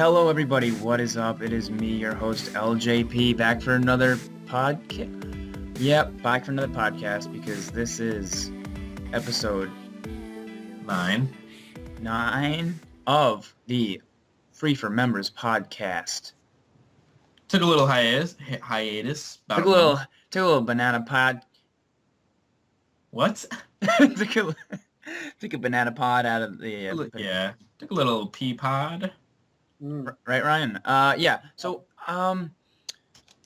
Hello, everybody. What is up? It is me, your host, LJP, back for another podcast. Yep, back for another podcast because this is episode 9 of the Free for Members podcast. Took a little hiatus. About Took a little banana pod. What? took a banana pod out of the yeah. Took a little pea pod. Right, Ryan? Yeah. So,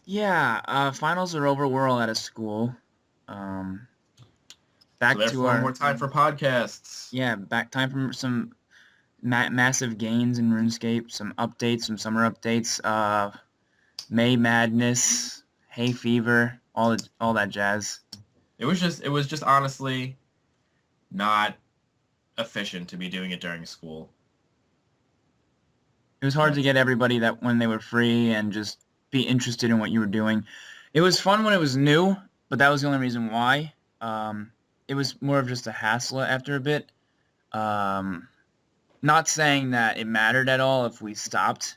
finals are over. We're all out of school. Back so to our more time for podcasts. Yeah, time for some massive gains in RuneScape, some updates, some summer updates, May Madness, Hay Fever, all that jazz. It was just honestly not efficient to be doing it during school. It was hard to get everybody that when they were free and just be interested in what you were doing. It was fun when it was new, but that was the only reason why. It was more of just a hassle after a bit. Not saying that it mattered at all if we stopped,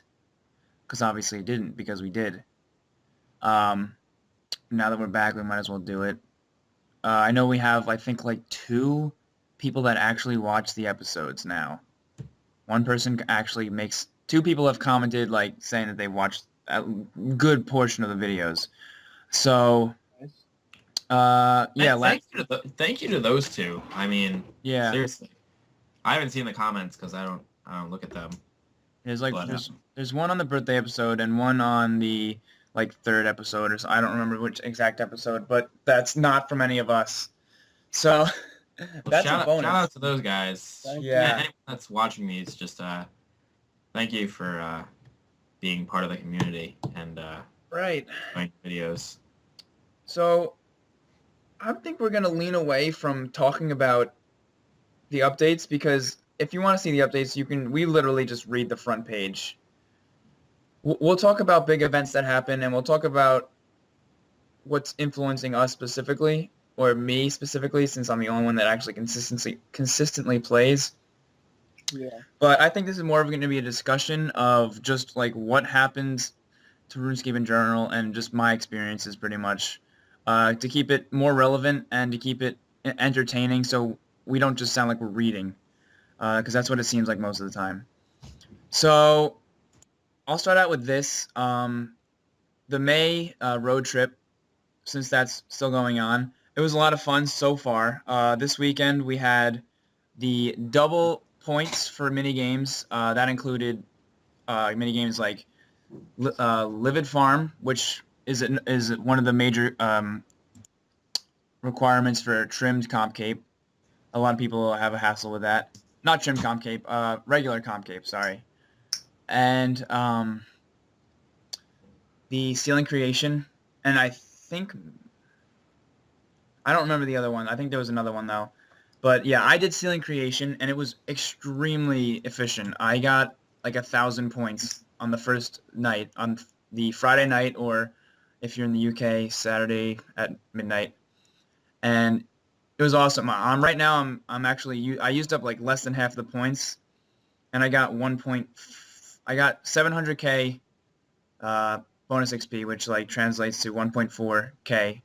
because obviously it didn't, because we did. Now that we're back, we might as well do it. I know we have, I think, like 2 people that actually watch the episodes now. One person actually makes... 2 people have commented, like, saying that they watched a good portion of the videos. So, yeah. Thank you to those 2. I mean, yeah. Seriously. I haven't seen the comments because I don't look at them. There's one on the birthday episode and one on the, like, 3rd episode, or so. I don't remember which exact episode, but that's not from any of us. So, that's a bonus. Shout out to those guys. Yeah. Anyone that's watching these, just, thank you for being part of the community and right. making videos. So, I think we're going to lean away from talking about the updates because if you want to see the updates, we literally just read the front page. We'll talk about big events that happen, and we'll talk about what's influencing us specifically, or me specifically, since I'm the only one that actually consistently plays. Yeah. But I think this is more of going to be a discussion of just like what happens to RuneScape in general and just my experiences pretty much to keep it more relevant and to keep it entertaining so we don't just sound like we're reading because that's what it seems like most of the time. So I'll start out with this. The May road trip, since that's still going on, it was a lot of fun so far. This weekend we had the double points for minigames. That included minigames like Livid Farm, which is one of the major requirements for trimmed comp cape. A lot of people have a hassle with that. Not trimmed comp cape, regular comp cape, sorry. And the Ceiling Creation, and I don't remember the other one. I think there was another one, though. But yeah, I did Ceiling Creation, and it was extremely efficient. I got like 1,000 points on the first night, on the Friday night, or if you're in the UK, Saturday at midnight. And it was awesome. Right now, I'm actually, I used up like less than half the points, and I got 700k bonus XP, which like translates to 1.4k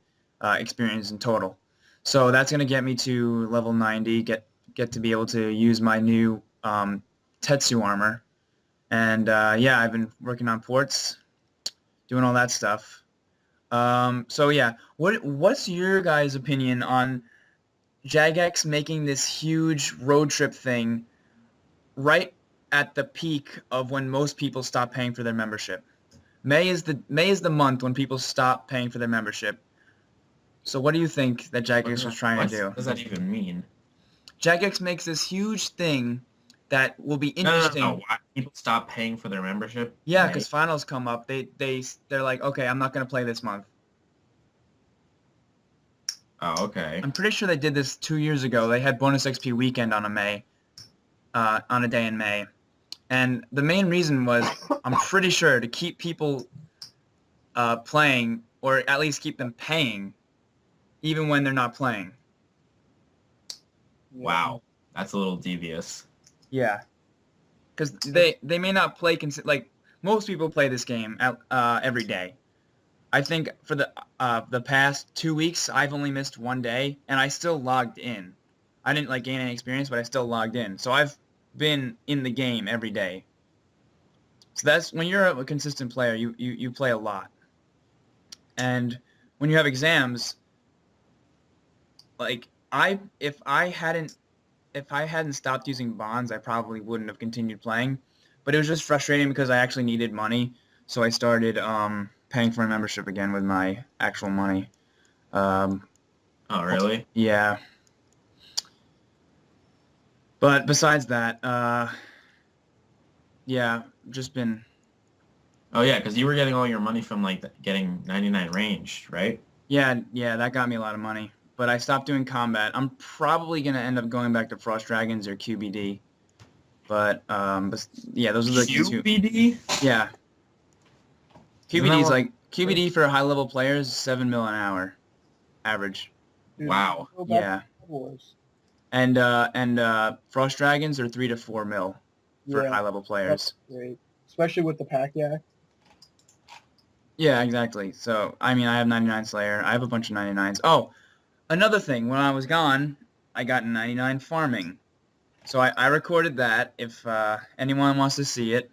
experience in total. So that's going to get me to level 90, get to be able to use my new Tetsu armor. And yeah, I've been working on ports, doing all that stuff. So yeah, what's your guys' opinion on Jagex making this huge road trip thing right at the peak of when most people stop paying for their membership? May is the month when people stop paying for their membership. So what do you think that Jagex was trying to do? What does that even mean? Jagex makes this huge thing that will be interesting. No. Why people stop paying for their membership? Yeah, because finals come up. They're like, okay, I'm not going to play this month. Oh, okay. I'm pretty sure they did this 2 years ago. They had bonus XP weekend on a day in May. And the main reason was, I'm pretty sure, to keep people playing, or at least keep them paying, even when they're not playing. Wow. That's a little devious. Yeah. because they may not play like most people play this game every day. I think for the past 2 weeks, I've only missed one day, and I still logged in. I didn't like gain any experience, but I still logged in. So I've been in the game every day. So that's when you're a consistent player, you play a lot. And when you have exams, like if I hadn't stopped using bonds, I probably wouldn't have continued playing. But it was just frustrating because I actually needed money, so I started paying for my membership again with my actual money. Um, Oh, really? yeah. But besides that, yeah, just been Oh yeah, because you were getting all your money from like getting 99 range, right? yeah, that got me a lot of money. But I stopped doing combat. I'm probably gonna end up going back to Frost Dragons or QBD. But yeah, those are the two. QBD? Yeah, Isn't that QBD is what? like QBD for high level players, 7 mil an hour average. Dude, we Wow. go back to Yeah, Star Wars. and Frost Dragons are 3 to 4 mil for Yeah, high level that's players. great. Especially with the pack yak. Yeah, exactly. So I mean, I have 99 Slayer. I have a bunch of 99s. Oh, another thing. When I was gone, I got 99 farming. So I recorded that. If anyone wants to see it,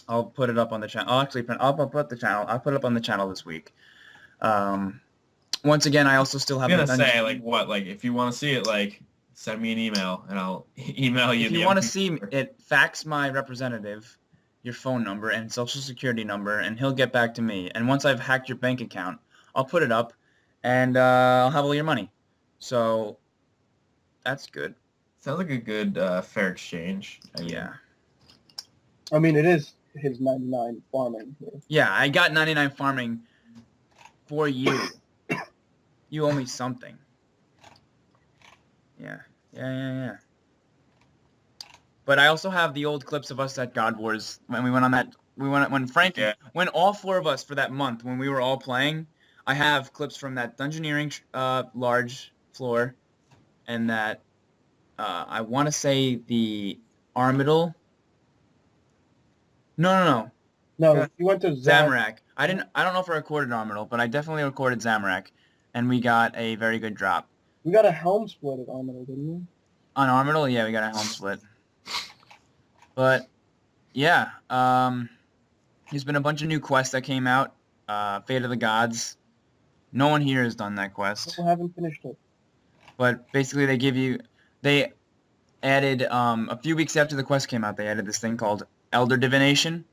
I'll put it up on the channel. I'll put the channel. I'll put it up on the channel this week. Um, Once again, I also still have I'm the gonna dungeon. say like what? Like if you want to see it, like send me an email and I'll email you If the you want to see MP4. it, fax my representative your phone number and social security number, and he'll get back to me. And once I've hacked your bank account, I'll put it up, and I'll have all your money. So that's good. Sounds like a good fair exchange. I mean, Yeah. I mean, it is his 99 farming here. Yeah, I got 99 farming for you. You owe me something. Yeah. But I also have the old clips of us at God Wars when we went on that. When Frank, Yeah. when all four of us for that month when we were all playing. I have clips from that dungeoneering large floor, and that I want to say the Armidal. No. No, Yeah. you went to Zamorak. I don't know if I recorded Armidal, but I definitely recorded Zamorak, and we got a very good drop. We got a helm split at Armidal, didn't we? On Armidal, yeah, we got a helm split. But yeah, there's been a bunch of new quests that came out. Fate of the Gods. No one here has done that quest, I haven't finished it. but basically they added a few weeks after the quest came out, they added this thing called Elder Divination,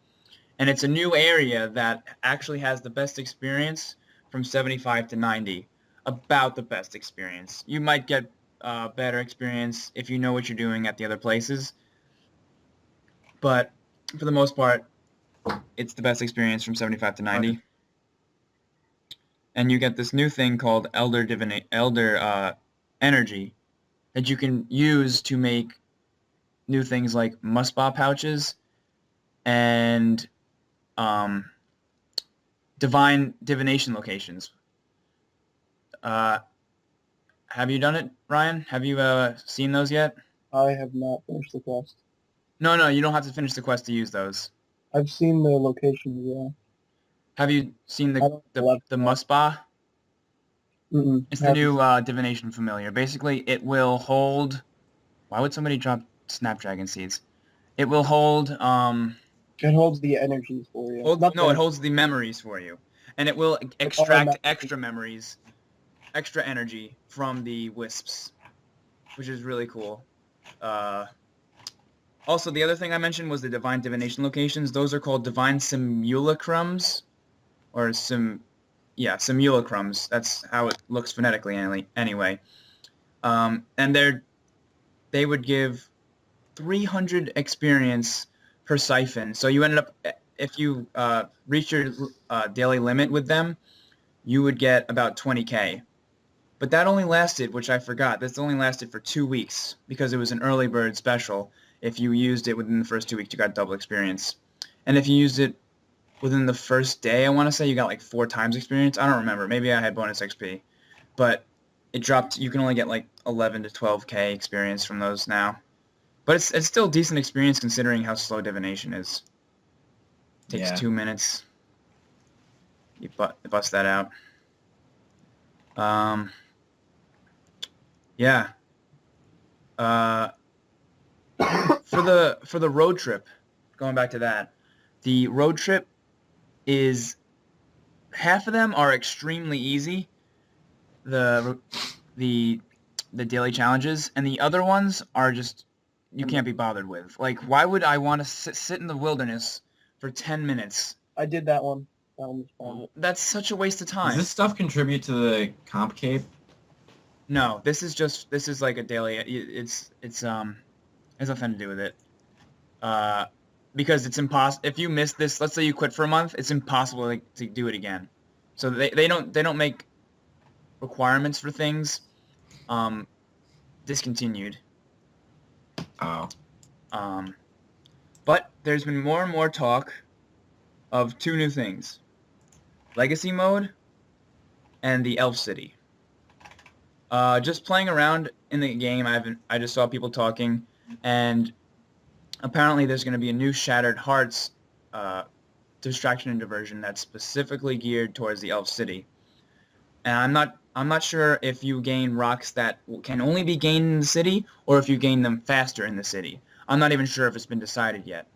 and it's a new area that actually has the best experience from 75 to 90, about the best experience. You might get better experience if you know what you're doing at the other places, but for the most part, it's the best experience from 75 to 90. And you get this new thing called Elder Energy that you can use to make new things like Muspa pouches and divine divination locations. Have you done it, Ryan? Have you seen those yet? I have not finished the quest. No, you don't have to finish the quest to use those. I've seen the location, yeah. Have you seen I don't the collect that. Muspa? Mm-mm. It's the new divination familiar. Basically, it will hold. Why would somebody drop Snapdragon seeds? It will hold. It holds the energies for you. It holds the memories for you, and it will extract automatic. extra memories, extra energy from the wisps, which is really cool. Also, the other thing I mentioned was the divine divination locations. Those are called divine simulacrums, or simulacrums. That's how it looks phonetically anyway. And they would give 300 experience per siphon. So you ended up, if you reach your daily limit with them, you would get about 20k. But that only lasted, which I forgot, this only lasted for 2 weeks because it was an early bird special. If you used it within the first 2 weeks, you got double experience. And if you used it within the first day, I want to say you got like 4 times experience. I don't remember. Maybe I had bonus XP. But it dropped. You can only get like 11 to 12k experience from those now. But it's still decent experience considering how slow divination is. Takes Yeah. 2 minutes. You bust that out. Yeah. For the road trip, going back to that, the road trip is half of them are extremely easy. The the the daily challenges, and the other ones are just you can't be bothered with. Like, why would I want to sit in the wilderness for 10 minutes? I did that one. That one was fun. That's such a waste of Does time. this stuff contribute to the comp cape? No, this is like a daily. It's has nothing to do with it. Because it's impossible if you miss this. Let's say you quit for a month, it's impossible to do it again. So they don't make requirements for things discontinued. Oh. But there's been more and more talk of two new things: Legacy mode and the Elf City. Just playing around in the game, I just saw people talking, and apparently there's going to be a new Shattered Hearts distraction and diversion that's specifically geared towards the Elf City. And I'm not sure if you gain rocks that can only be gained in the city or if you gain them faster in the city. I'm not even sure if it's been decided yet.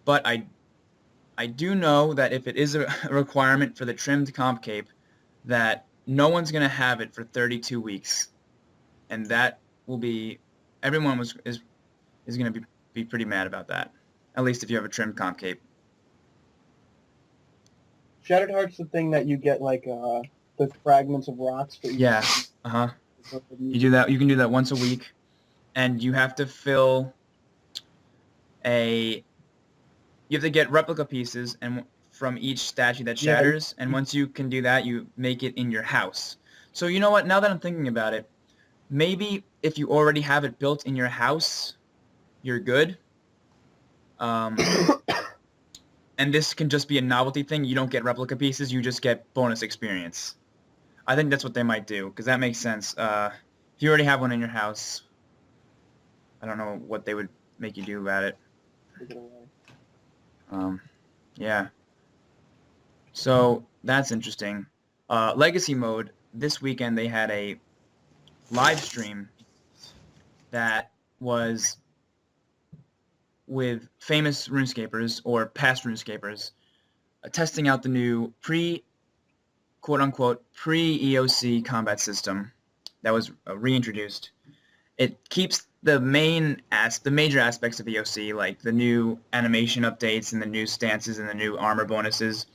But I do know that if it is a requirement for the trimmed comp cape, that no one's going to have it for 32 weeks. And that will be everyone is going to be pretty mad about that. At least if you have a trimmed comp cape. Shattered Heart's the thing that you get like the fragments of rocks for each. Yeah. Uh-huh. You do that. You can do that once a week, and you have to fill a. You have to get replica pieces and from each statue that shatters, and once you can do that, you make it in your house. So you know what? Now that I'm thinking about it, maybe if you already have it built in your house, you're good. And this can just be a novelty thing. You don't get replica pieces. You just get bonus experience. I think that's what they might do, because that makes sense. If you already have one in your house, I don't know what they would make you do about it. Yeah. So that's interesting. Legacy mode, this weekend they had a live stream that was with famous RuneScapers or past RuneScapers testing out the new quote-unquote pre-EOC combat system that was reintroduced. It keeps the major aspects of EOC, like the new animation updates and the new stances and the new armor bonuses,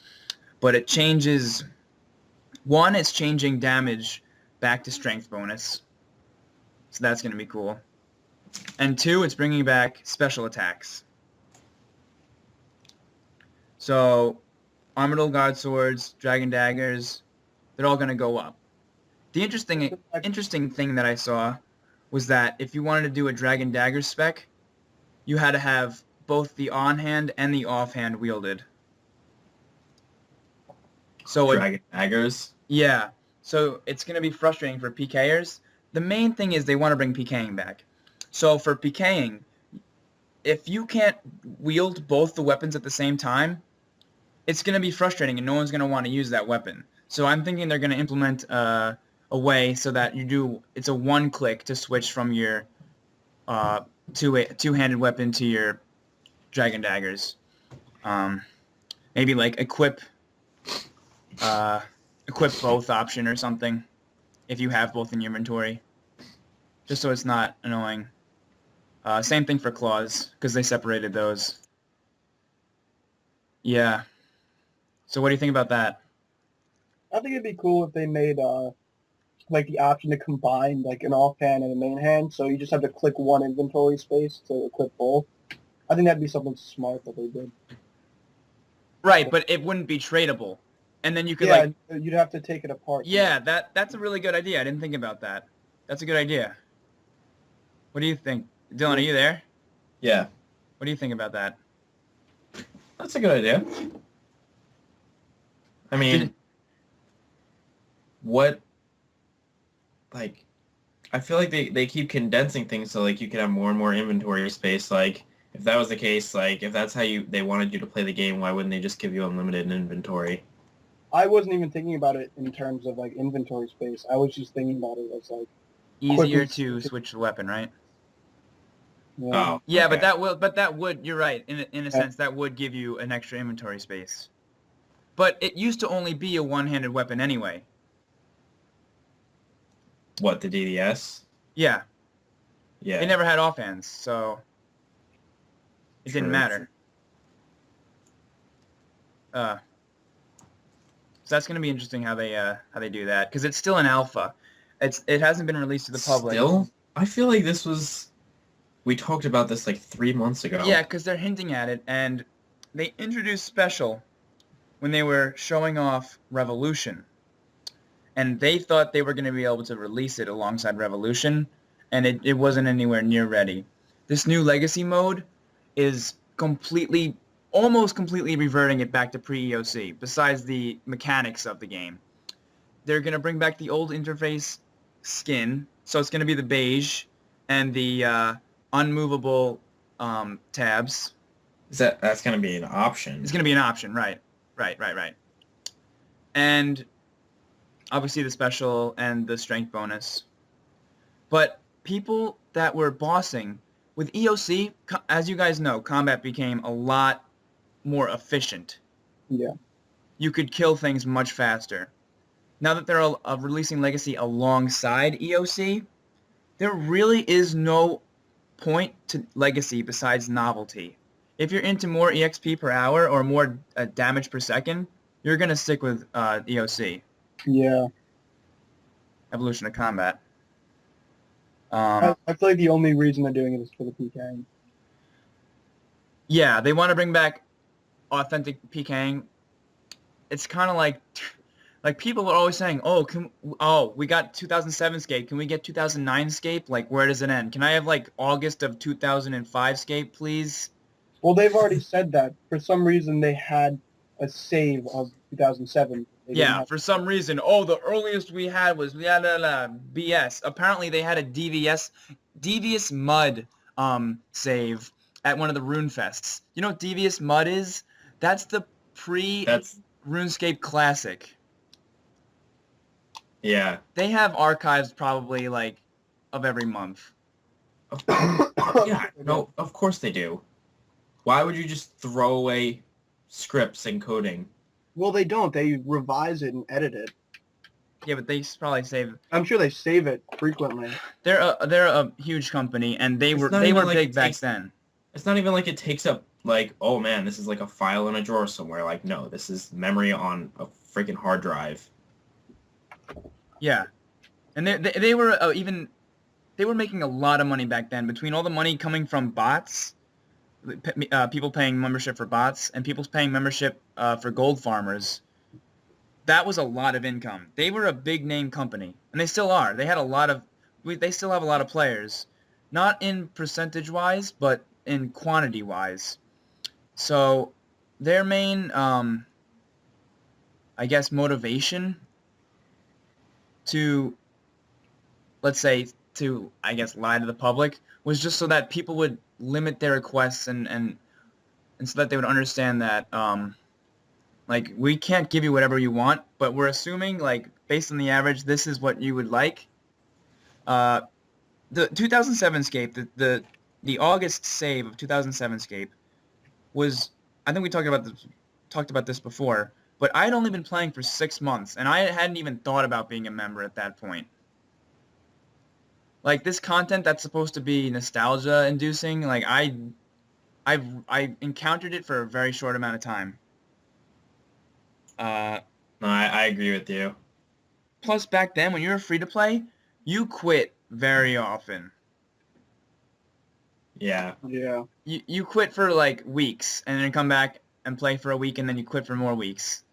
but it changes. One, it's changing damage back to strength bonus, so that's going to be cool. And two, it's bringing back special attacks. So, Armadyl God Swords, Dragon Daggers, they're all going to go up. The interesting thing that I saw was that if you wanted to do a Dragon Dagger spec, you had to have both the on-hand and the off-hand wielded. So Dragon Daggers? Yeah. So it's going to be frustrating for PKers. The main thing is they want to bring PKing back. So for PKing, if you can't wield both the weapons at the same time, it's going to be frustrating and no one's going to want to use that weapon. So I'm thinking they're going to implement a way so that it's a one click to switch from your two-handed weapon to your Dragon Daggers. Maybe like equip both option or something if you have both in your inventory, just so it's not annoying. Same thing for claws, because they separated those. Yeah. So what do you think about that? I think it'd be cool if they made like the option to combine like an offhand and a main hand, so you just have to click one inventory space to equip both. I think that'd be something smart that they did. Right, but it wouldn't be tradable. And then you could you'd have to take it apart. Yeah, that's a really good idea. I didn't think about that. That's a good idea. What do you think? Dylan, are you there? Yeah. What do you think about that? That's a good idea. I mean, what, like, I feel like they keep condensing things so like you can have more and more inventory space. Like if that was the case, like if that's how they wanted you to play the game, why wouldn't they just give you unlimited inventory? I wasn't even thinking about it in terms of like inventory space. I was just thinking about it as like Easier equipment. to switch the weapon, right? Yeah. Oh, Yeah, okay. but that would, you're right. In a sense, that would give you an extra inventory space. But it used to only be a one-handed weapon anyway. What, the DDS? Yeah, it Yeah, never had offhands, so it didn't true. matter. Uh, so that's going to be interesting how they do that because it's still an alpha. It hasn't been released to the public. Still, I feel like we talked about this like 3 months Yeah, ago. because they're hinting at it, and they introduced Special when they were showing off Revolution, and they thought they were going to be able to release it alongside Revolution, and it wasn't anywhere near ready. This new Legacy mode is almost completely reverting it back to pre-EOC, besides the mechanics of the game. They're going to bring back the old interface skin, so it's going to be the beige and the unmovable tabs. That's gonna be an option? It's going to be an option, right. And obviously the special and the strength bonus. But people that were bossing with EOC, as you guys know, combat became a lot more efficient. Yeah. You could kill things much faster. Now that they're releasing Legacy alongside EOC, there really is no point to Legacy besides novelty. If you're into more EXP per hour or more damage per second, you're going to stick with EOC, Yeah. Evolution of Combat. I feel like the only reason they're doing it is for the PK. Yeah, they want to bring back authentic PKing. It's kind of like people are always saying, "Oh, we got 2007 Scape. Can we get 2009 Scape? Like, where does it end? Can I have like August of 2005 Scape, please?" Well, they've already said that. For some reason, they had a save of 2007. They didn't Yeah, have. for some reason. Oh, the earliest we had was BS. Apparently, they had a Devious Mud save at one of the Rune Fests. You know what Devious Mud is? That's the pre That's RuneScape Classic. yeah. They have archives probably like of every month. Yeah, no, of course they do. Why would you just throw away scripts and coding? Well, they don't. They revise it and edit it. Yeah, but they probably save. I'm sure they save it frequently. They're a huge company, and they It's were not they even were like big it back takes then. It's not even like it takes up like, oh man, this is like a file in a drawer somewhere. Like, no, this is memory on a freaking hard drive. Yeah, and they were they were making a lot of money back then between all the money coming from bots, people paying membership for bots, and people paying membership for gold farmers. That was a lot of income. They were a big name company, and they still are. They still have a lot of players, not in percentage wise, but in quantity wise. So their main, I guess, motivation to, let's say, to, I guess, lie to the public was just so that people would limit their requests and so that they would understand that, like, we can't give you whatever you want, but we're assuming, like, based on the average, this is what you would like. The 2007 Scape, the August save of 2007 Scape was, I think we talked about this before, but I had only been playing for 6 months, and I hadn't even thought about being a member at that point. Like, this content that's supposed to be nostalgia-inducing, like, I encountered it for a very short amount of time. No, I agree with you. Plus, back then, when you were free to play, you quit very often. Yeah. Yeah. You quit for like weeks, and then come back and play for a week, and then you quit for more weeks.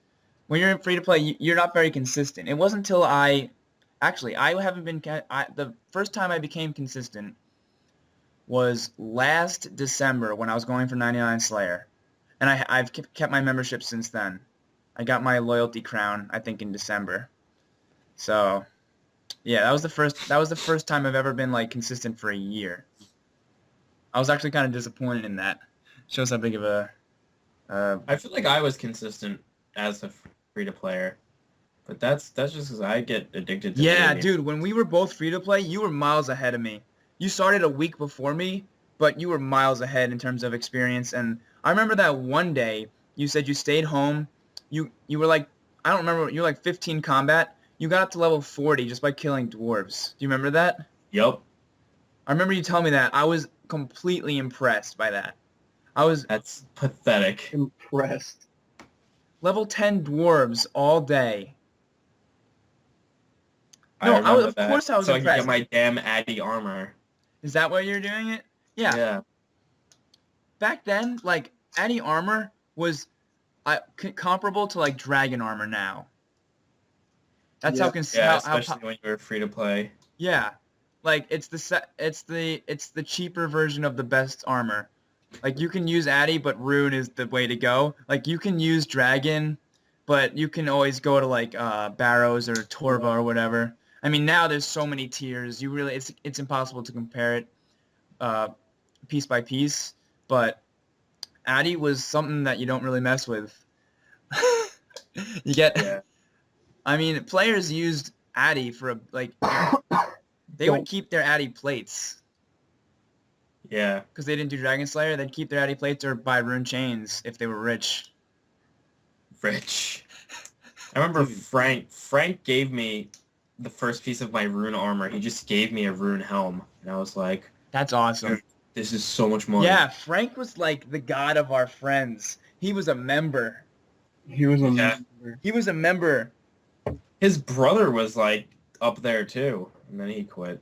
When you're free to play, you're not very consistent. It wasn't until I haven't been. The first time I became consistent was last December when I was going for 99 Slayer, and I've kept my membership since then. I got my loyalty crown, I think, in December. So, Yeah, that was the first time I've ever been like consistent for a year. I was actually kind of disappointed in that. Shows how big of a I feel like I was consistent as a free-to-player, but that's just because I get addicted to video Yeah, games. dude, when we were both free to play, you were miles ahead of me. You started a week before me, but you were miles ahead in terms of experience. And I remember that one day you said you stayed home. You were like, I don't remember, you were like 15 combat. You got up to level 40 just by killing dwarves. Do you remember that? Yup, I remember you telling me that. I was completely impressed by that. I was that's pathetic. Impressed. level 10 dwarves all day. I No, remember of that. course I was So I could get impressed. my damn Addy armor. Is that why you're doing it? Yeah. Yeah, Back then, like, any armor was comparable to, like, dragon armor now. That's Yeah. yeah, especially when you were free to play. yeah. Like, it's the cheaper version of the best armor. Like, you can use Addy, but Rune is the way to go. Like, you can use Dragon, but you can always go to, like, Barrows or Torva or whatever. I mean, now there's so many tiers. It's impossible to compare it uh, piece by piece. But Addy was something that you don't really mess with. You get, Yeah. I mean, players used Addy for they would Don't. keep their Addy plates Yeah. because they didn't do Dragon Slayer. They'd keep their Addy plates or buy rune chains if they were rich. Rich. I remember Dude. Frank gave me the first piece of my rune armor. He just gave me a rune helm. And I was like, That's awesome. dude, this is so much money. Yeah, Frank was like the god of our friends. He was a member. He was a Yeah. member. He was a member. His brother was like up there too. And then he quit.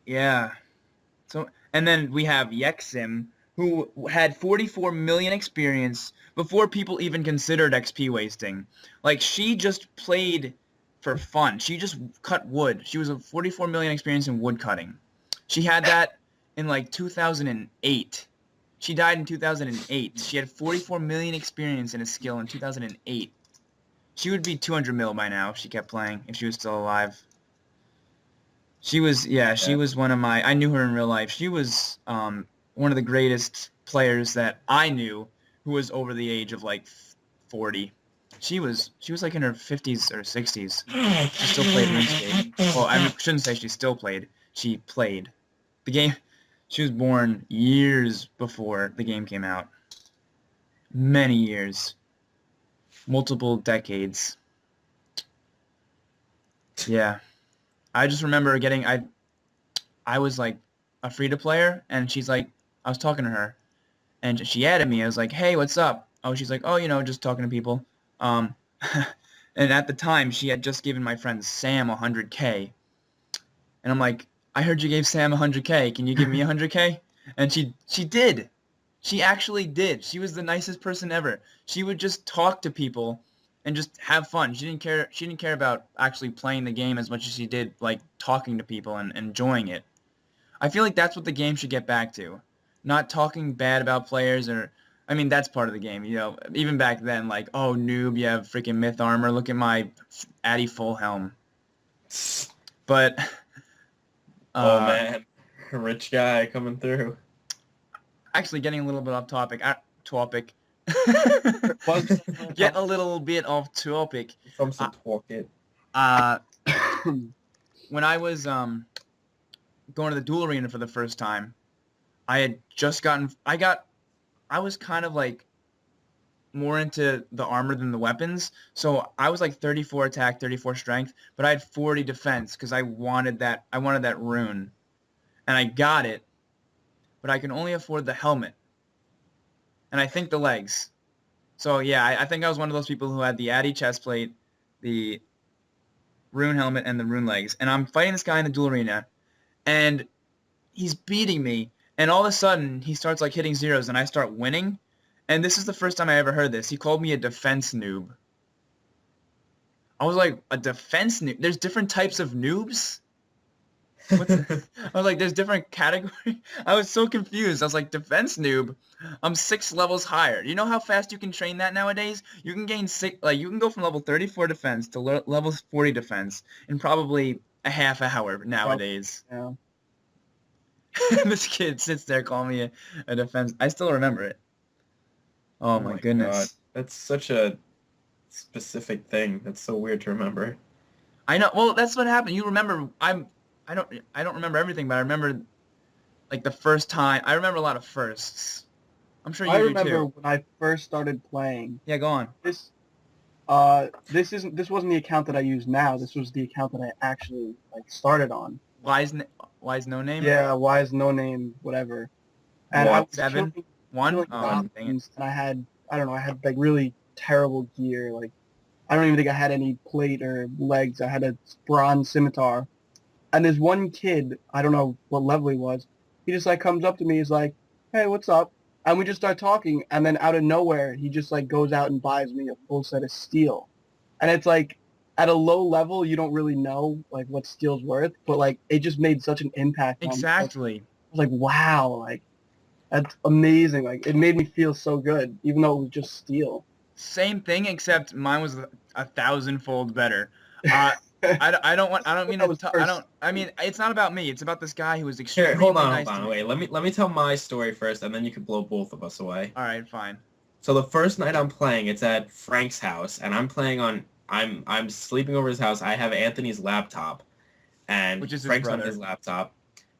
Yeah. So, and then we have Yexim, who had 44 million experience before people even considered XP wasting. Like, she just played for fun. She just cut wood. She was a 44 million experience in wood cutting. She had that in like 2008. She died in 2008. She had 44 million experience in a skill in 2008. She would be 200 mil by now if she kept playing, if she was still alive. She was, yeah, she Yeah. was one of my, I knew her in real life. She was one of the greatest players that I knew who was over the age of like 40. She was like in her 50s or 60s. She still played RuneScape. Well, I shouldn't say she still played. She played. The game, she was born years before the game came out. Many years. Multiple decades. Yeah. I just remember I was like a free-to-player, and she's like, I was talking to her, and she added me. I was like, hey, what's up? Oh, she's like, oh, just talking to people. Um, and at the time, she had just given my friend Sam 100K. And I'm like, I heard you gave Sam 100K. Can you give me 100K? And she did. She actually did. She was the nicest person ever. She would just talk to people and just have fun. She didn't care. She didn't care about actually playing the game as much as she did like talking to people and enjoying it. I feel like that's what the game should get back to. Not talking bad about players or I mean that's part of the game, Even back then, like, oh noob, you have freaking myth armor. Look at my Addy full helm. But Oh man. Rich guy coming through. actually getting a little bit off topic. Topic. Was Get a little bit off topic. from some pocket. When I was going to the duel arena for the first time, I had just I was kind of like more into the armor than the weapons. So I was like 34 attack, 34 strength, but I had 40 defense because I wanted that rune. And I got it, but I can only afford the helmet. And I think the legs. So yeah, I think I was one of those people who had the Addy chestplate, the rune helmet, and the rune legs. And I'm fighting this guy in the duel arena, and he's beating me. And all of a sudden, he starts like hitting zeros, and I start winning. And this is the first time I ever heard this. He called me a defense noob. I was like, a defense noob? There's different types of noobs? I was like, there's different categories. I was so confused. I was like, defense noob? I'm 6 levels higher. You know how fast you can train that nowadays? You can gain you can go from level 34 defense to level 40 defense in probably a half hour nowadays. Yeah. This kid sits there calling me a defense. I still remember it. Oh my God. goodness. That's such a specific thing. That's so weird to remember. I know. Well, that's what happened. You remember? I don't remember everything, but I remember like the first time. I remember a lot of firsts. I'm sure I you do remember too. when I first started playing. Yeah, go on. This wasn't the account that I use now. This was the account that I actually like started on. Wise, wise no name. Yeah, why is no name whatever. And I was 7, 1. killing Oh, dang it. goblins, and I don't know, I had like really terrible gear. Like I don't even think I had any plate or legs. I had a bronze scimitar. And there's one kid, I don't know what level he was. He just like comes up to me. He's like, "Hey, what's up?" And we just start talking. And then out of nowhere, he just like goes out and buys me a full set of steel. And it's like at a low level, you don't really know like what steel's worth, but like it just made such an impact on me. Like, Exactly. I was like, wow, like that's amazing. Like it made me feel so good, even though it was just steel. Same thing, except mine was 1,000-fold better. I don't want. I don't mean That to. was I first. don't. I mean, it's not about me. It's about this guy who was Here, hold extremely on, nice hold to on. me. Wait, let me tell my story first, and then you can blow both of us away. All right, fine. So the first night I'm playing, it's at Frank's house, and I'm playing on. I'm sleeping over his house. I have Anthony's laptop, and Which is his Frank's on brother. his laptop.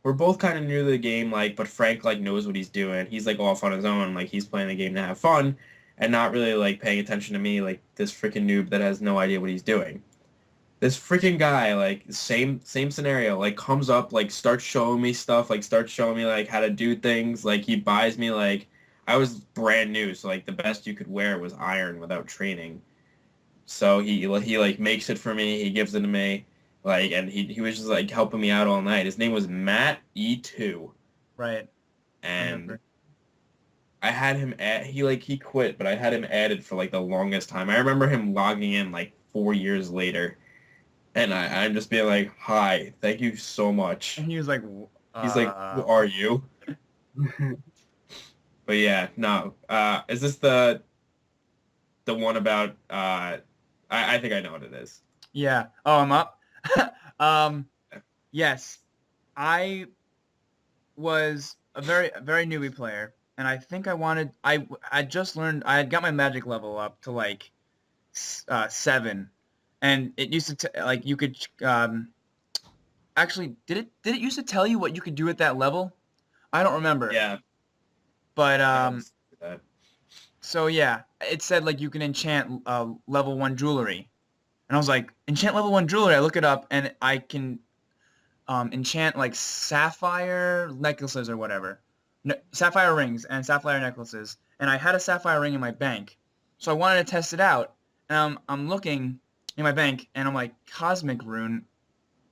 We're both kind of new to the game, like, but Frank like knows what he's doing. He's like off on his own, like he's playing the game to have fun, and not really like paying attention to me, like this freaking noob that has no idea what he's doing. This freaking guy, like same scenario, like comes up, like starts showing me stuff, like starts showing me like how to do things. Like he buys me like I was brand new, so like the best you could wear was iron without training. So he like makes it for me. He gives it to me, like, and he was just like helping me out all night. His name was Matt E2, Right. I and remember. I had him he quit, but I had him added for like the longest time. I remember him logging in like 4 years later, and I'm just being like, "Hi, thank you so much." And he was like, He's like, "Who are you?" But yeah, no. Is this the one about I think I know what it is. yeah. Oh, I'm up. um, yes, I was a very newbie player, and I think I just learned. I had got my magic level up to like 7, and it used to like you could actually did it used to tell you what you could do at that level? I don't remember. Yeah. But I had to do that. so yeah, it said like you can enchant level 1 jewelry. And I was like, enchant level 1 jewelry. I look it up and I can enchant like sapphire necklaces or whatever. No, sapphire rings and sapphire necklaces. And I had a sapphire ring in my bank. So I wanted to test it out. And I'm looking in my bank and I'm like, cosmic rune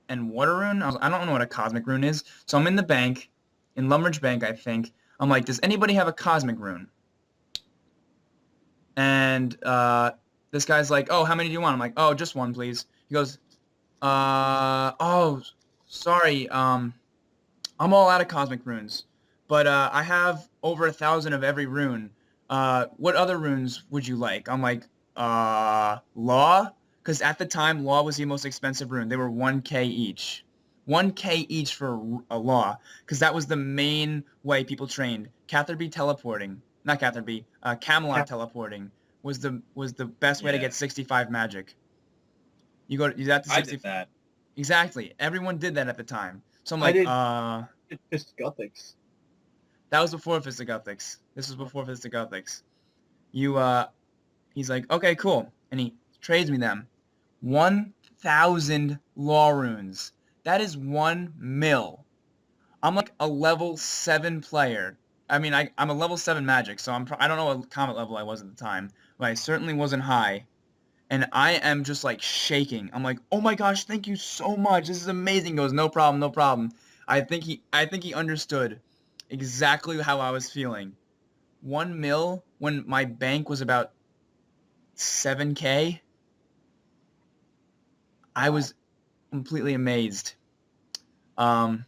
and water rune? I don't know what a cosmic rune is. So I'm in the bank, in Lumbridge Bank, I think. I'm like, does anybody have a cosmic rune? And this guy's like, oh, how many do you want? I'm like, oh, just one, please. He goes, oh, sorry, I'm all out of cosmic runes, but I have over 1,000 of every rune. What other runes would you like? I'm like, law? Because at the time, law was the most expensive rune. They were 1K each. 1K each for a law, because that was the main way people trained. Catherby teleporting, not Catherby, Camelot teleporting was the best way to Yeah. get 65 magic. You have to I 60. did that. Exactly. Everyone did that at the time. So I'm I like, did just Gothics. that was before Fistigathics. This was before Fistigathics. You, he's like, okay, cool. And he trades me them. 1,000 law runes. That is 1 mil. I'm like a level 7 player. I mean, I'm a level 7 magic, so I don't know what comet level I was at the time, but I certainly wasn't high. And I am just like shaking. I'm like, oh my gosh, thank you so much. This is amazing. He goes, no problem, no problem. I think he understood exactly how I was feeling. 1 mil when my bank was about 7K. I was completely amazed. Um,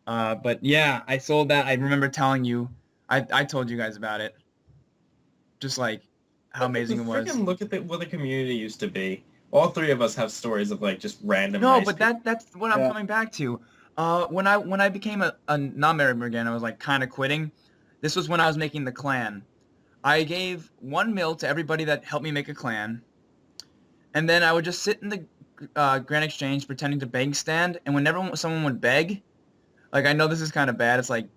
but yeah, I sold that. I remember telling you, I told you guys about it. Just like how amazing it was. Freaking look at what the community used to be. All three of us have stories of like just random No, nice but people. that's what I'm Yeah. coming back to. When I became a non-member again, I was like kind of quitting. This was when I was making the clan. I gave 1 mil to everybody that helped me make a clan, and then I would just sit in the Grand Exchange pretending to bank stand, and whenever someone would beg, like I know this is kind of bad. It's like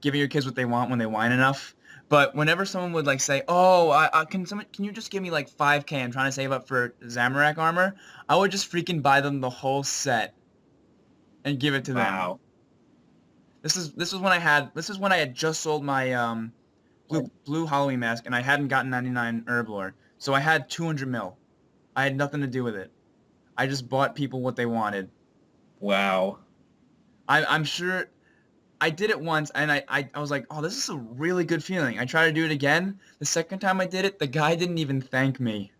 giving your kids what they want when they whine enough. But whenever someone would like say, "Oh, can you just give me like 5K? I'm trying to save up for Zamorak armor," I would just freaking buy them the whole set and give it to them. Wow. This is when I had just sold my blue Halloween mask and I hadn't gotten 99 herb lore, so I had 200 mil. I had nothing to do with it. I just bought people what they wanted. Wow. I'm sure I did it once and I was like, oh, this is a really good feeling. I tried to do it again. The second time I did it, the guy didn't even thank me.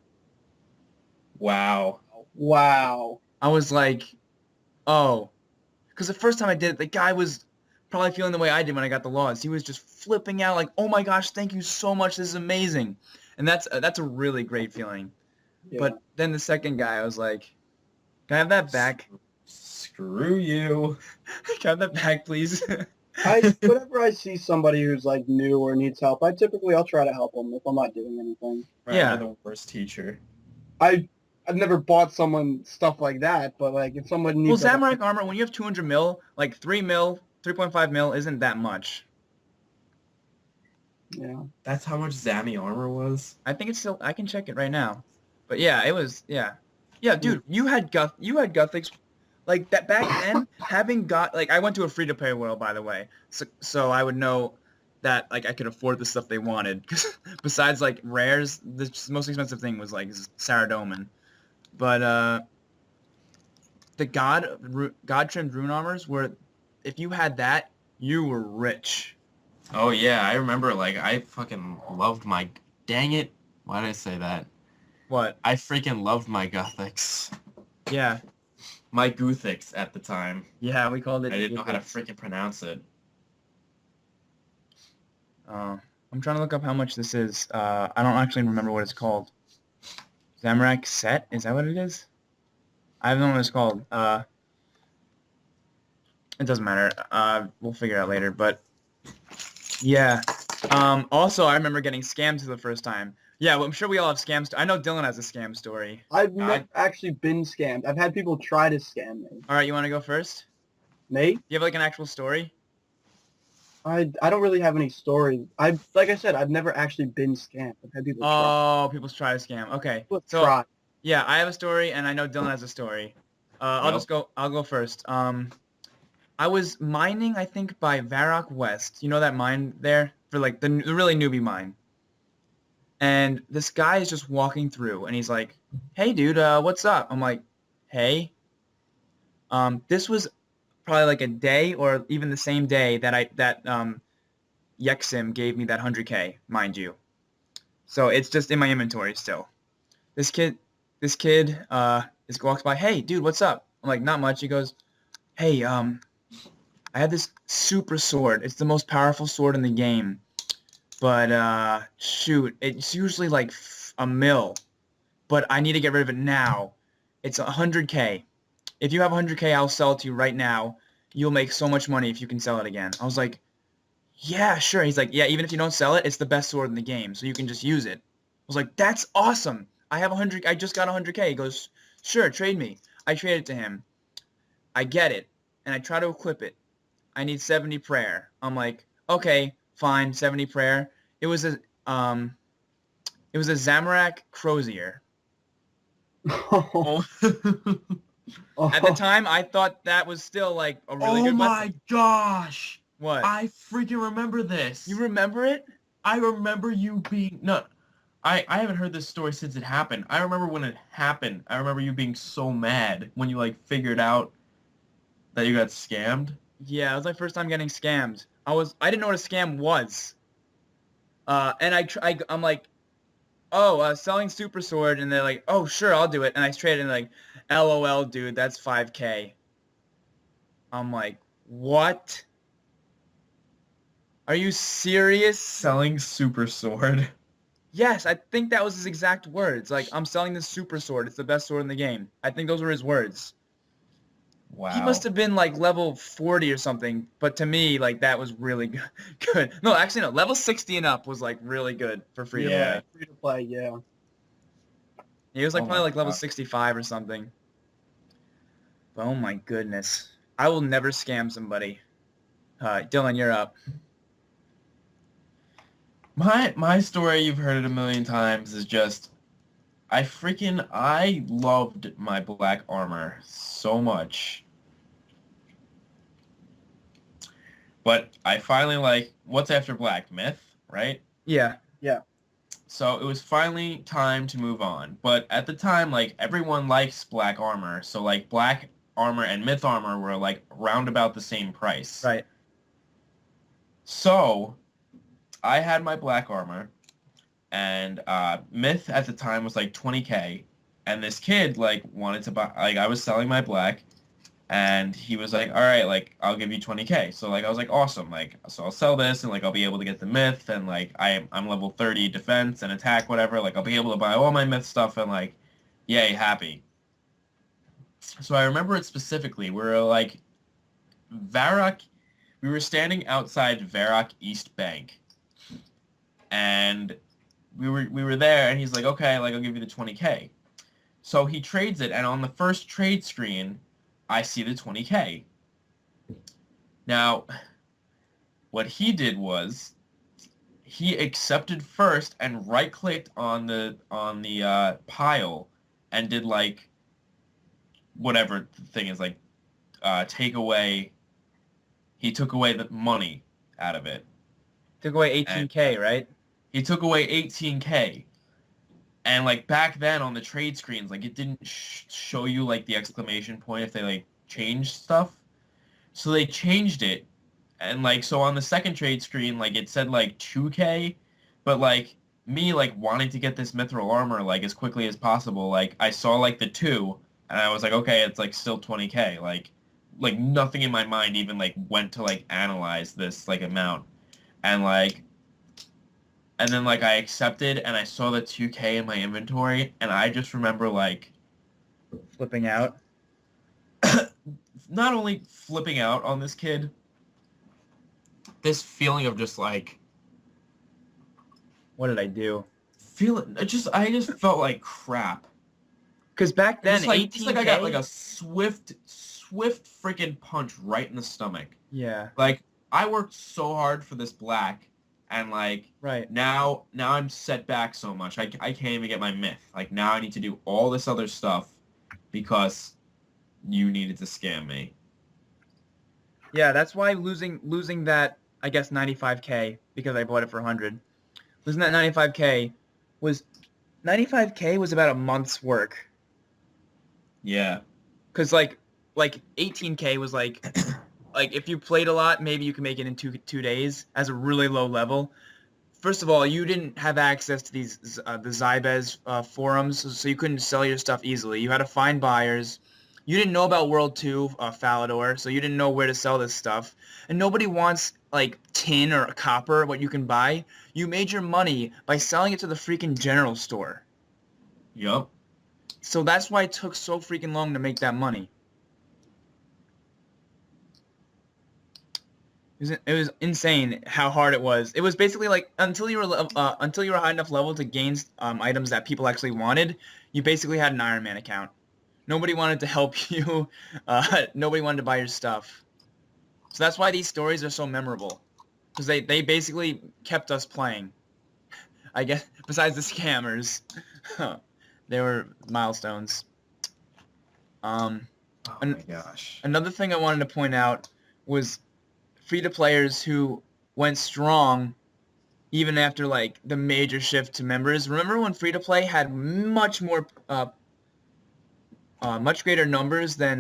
Wow. Wow. I was like, oh, because the first time I did it, the guy was probably feeling the way I did when I got the laws. He was just flipping out like, oh my gosh, thank you so much. This is amazing. And that's a really great feeling. Yeah. But then the second guy, I was like, can I have that back? Screw you. Can I have that back, please? Whenever I see somebody who's like new or needs help, I'll try to help them if I'm not doing anything. Right, Yeah. You're the worst teacher. I've never bought someone stuff like that, but like if someone Well, needs like, Zamorak armor, when you have 200 mil, like 3 mil, 3.5 mil isn't that much. yeah. That's how much Zammy armor was? I think it's still, I can check it right now. But yeah, it was, yeah. Yeah, dude, you had Gothics. Like that back then, like I went to a free-to-play world, by the way. So I would know that like I could afford the stuff they wanted. Besides like rares, the most expensive thing was like Saradomin. But the God trimmed rune armors were, if you had that, you were rich. Oh yeah, I remember like I fucking loved my dang it. Why did I say that? What? I freaking loved my Gothics. Yeah, My Gothics at the time. yeah, we called it. I didn't know how to freaking pronounce it. I'm trying to look up how much this is. I don't actually remember what it's called. Zamorak set? Is that what it is? I don't know what it's called. It doesn't matter. We'll figure it out later. But yeah. Also, I remember getting scammed for the first time. Yeah, well, I'm sure we all have scams. I know Dylan has a scam story. I've never actually been scammed. I've had people try to scam me. All right, you want to go first? Me? Do you have like an actual story? I don't really have any stories. Like I said, I've never actually been scammed. I've had people try. Oh, people try to scam. Okay. People So try. yeah, I have a story, and I know Dylan has a story. I'll go first. I was mining, I think, by Varrock West. You know that mine there? For like the really newbie mine. And this guy is just walking through, and he's like, hey, dude, what's up? I'm like, hey. This was probably like a day or even the same day that Yexim gave me that 100K, mind you. So it's just in my inventory still. This kid walks by, hey, dude, what's up? I'm like, not much. He goes, hey, I have this super sword. It's the most powerful sword in the game. But, shoot, it's usually like a mil. But I need to get rid of it now. It's 100K. If you have 100K, I'll sell it to you right now. You'll make so much money if you can sell it again. I was like, yeah, sure. He's like, yeah, even if you don't sell it, it's the best sword in the game, so you can just use it. I was like, that's awesome. I just got 100K. He goes, sure, trade me. I trade it to him. I get it, and I try to equip it. I need 70 prayer. I'm like, okay, fine, 70 prayer. It was a Zamorak Crozier. Oh, At the time, I thought that was still like a really good weapon. gosh. What? I freaking remember this. You remember it? I remember you being no. I haven't heard this story since it happened. I remember when it happened. I remember you being so mad when you like figured out that you got scammed. Yeah, it was my first time getting scammed. I didn't know what a scam was. And I'm like, oh, selling super sword, and they're like, oh, sure, I'll do it. And I trade it, and like, LOL, dude, that's 5K. I'm like, what? Are you serious? Selling super sword. Yes, I think that was his exact words. Like, I'm selling this super sword. It's the best sword in the game. I think those were his words. He must Wow. have been like level 40 or something, but to me, like that was really good. No, actually no, level 60 and up was like really good for free to Yeah, play. free to play. Yeah. He was like Oh probably my like level god. 65 or something. But oh my goodness. I will never scam somebody. Dylan, you're up. My story, you've heard it a million times, is just I loved my black armor so much. But I finally like what's after black? Myth, right? Yeah. Yeah. So it was finally time to move on. But at the time, like everyone likes black armor, so like black armor and myth armor were like round about the same price. Right. So I had my black armor, and myth at the time was like 20K, and this kid like wanted to buy, like I was selling my black, and he was like, all right, like I'll give you 20K. So like I was like, awesome, like so I'll sell this, and like I'll be able to get the myth, and like I'm level 30 defense and attack, whatever, like I'll be able to buy all my myth stuff, and like yay, happy. So I remember it specifically. We were like Varrock, we were standing outside Varrock East Bank, and we were there, and he's like, okay, like I'll give you the 20K. So he trades it, and on the first trade screen, I see the 20K. Now, what he did was he accepted first and right-clicked on the pile and did like whatever the thing is, like take away. He took away the money out of it, Took away and 18K, right? he took away 18K. And like back then on the trade screens, like it didn't show you like the exclamation point if they like changed stuff. So they changed it, and like so on the second trade screen, like it said like 2K, but like me like wanting to get this mithril armor like as quickly as possible, like I saw like the 2, and I was like, okay, it's like still 20K. Like nothing in my mind even like went to like analyze this like amount, and like and then like I accepted and I saw the 2K in my inventory, and I just remember like Flipping out. not only flipping out on this kid, this feeling of just like What did I do? I just felt like crap. Because back And then, just like I got like 18K. a swift freaking punch right in the stomach. Yeah. Like I worked so hard for this black, and like Right. now I'm set back so much. I can't even get my myth. Like now I need to do all this other stuff because you needed to scam me. Yeah, that's why losing that, I guess 95K because I bought it for 100. Losing that was 95K was about a month's work. Yeah. Cuz like 18K was like if you played a lot, maybe you can make it in 2 days as a really low level. First of all, you didn't have access to these the Zybez forums, so you couldn't sell your stuff easily. You had to find buyers. You didn't know about World 2 Falador, so you didn't know where to sell this stuff. And nobody wants like tin or copper, what you can buy. You made your money by selling it to the freaking general store. Yup. So that's why it took so freaking long to make that money. It was insane how hard it was. It was basically like until you were high enough level to gain items that people actually wanted, you basically had an Iron Man account. Nobody wanted to help you. Nobody wanted to buy your stuff. So that's why these stories are so memorable, because they basically kept us playing. I guess besides the scammers, they were milestones. Um, Oh an- my gosh. Another thing I wanted to point out was free-to-players who went strong even after like the major shift to members. Remember when free-to-play had much greater numbers than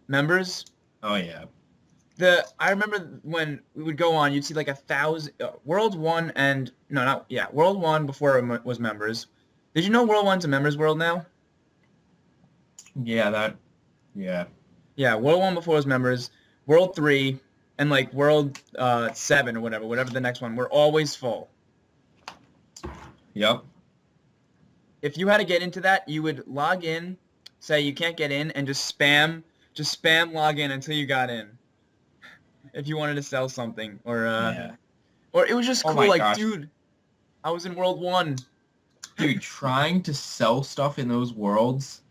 members? Oh yeah. I remember when we would go on, you'd see like 1,000 World One and no, not yeah, World One before it was members. Did you know World One's a members world now? Yeah, that yeah. Yeah, World One before was members. World Three and like World 7 or whatever the next one, were always full. Yep. If you had to get into that, you would log in, say you can't get in, and just spam log in until you got in. If you wanted to sell something, Yeah. or it was just Oh cool. my Like, gosh. dude, I was in World 1. Dude, trying to sell stuff in those worlds,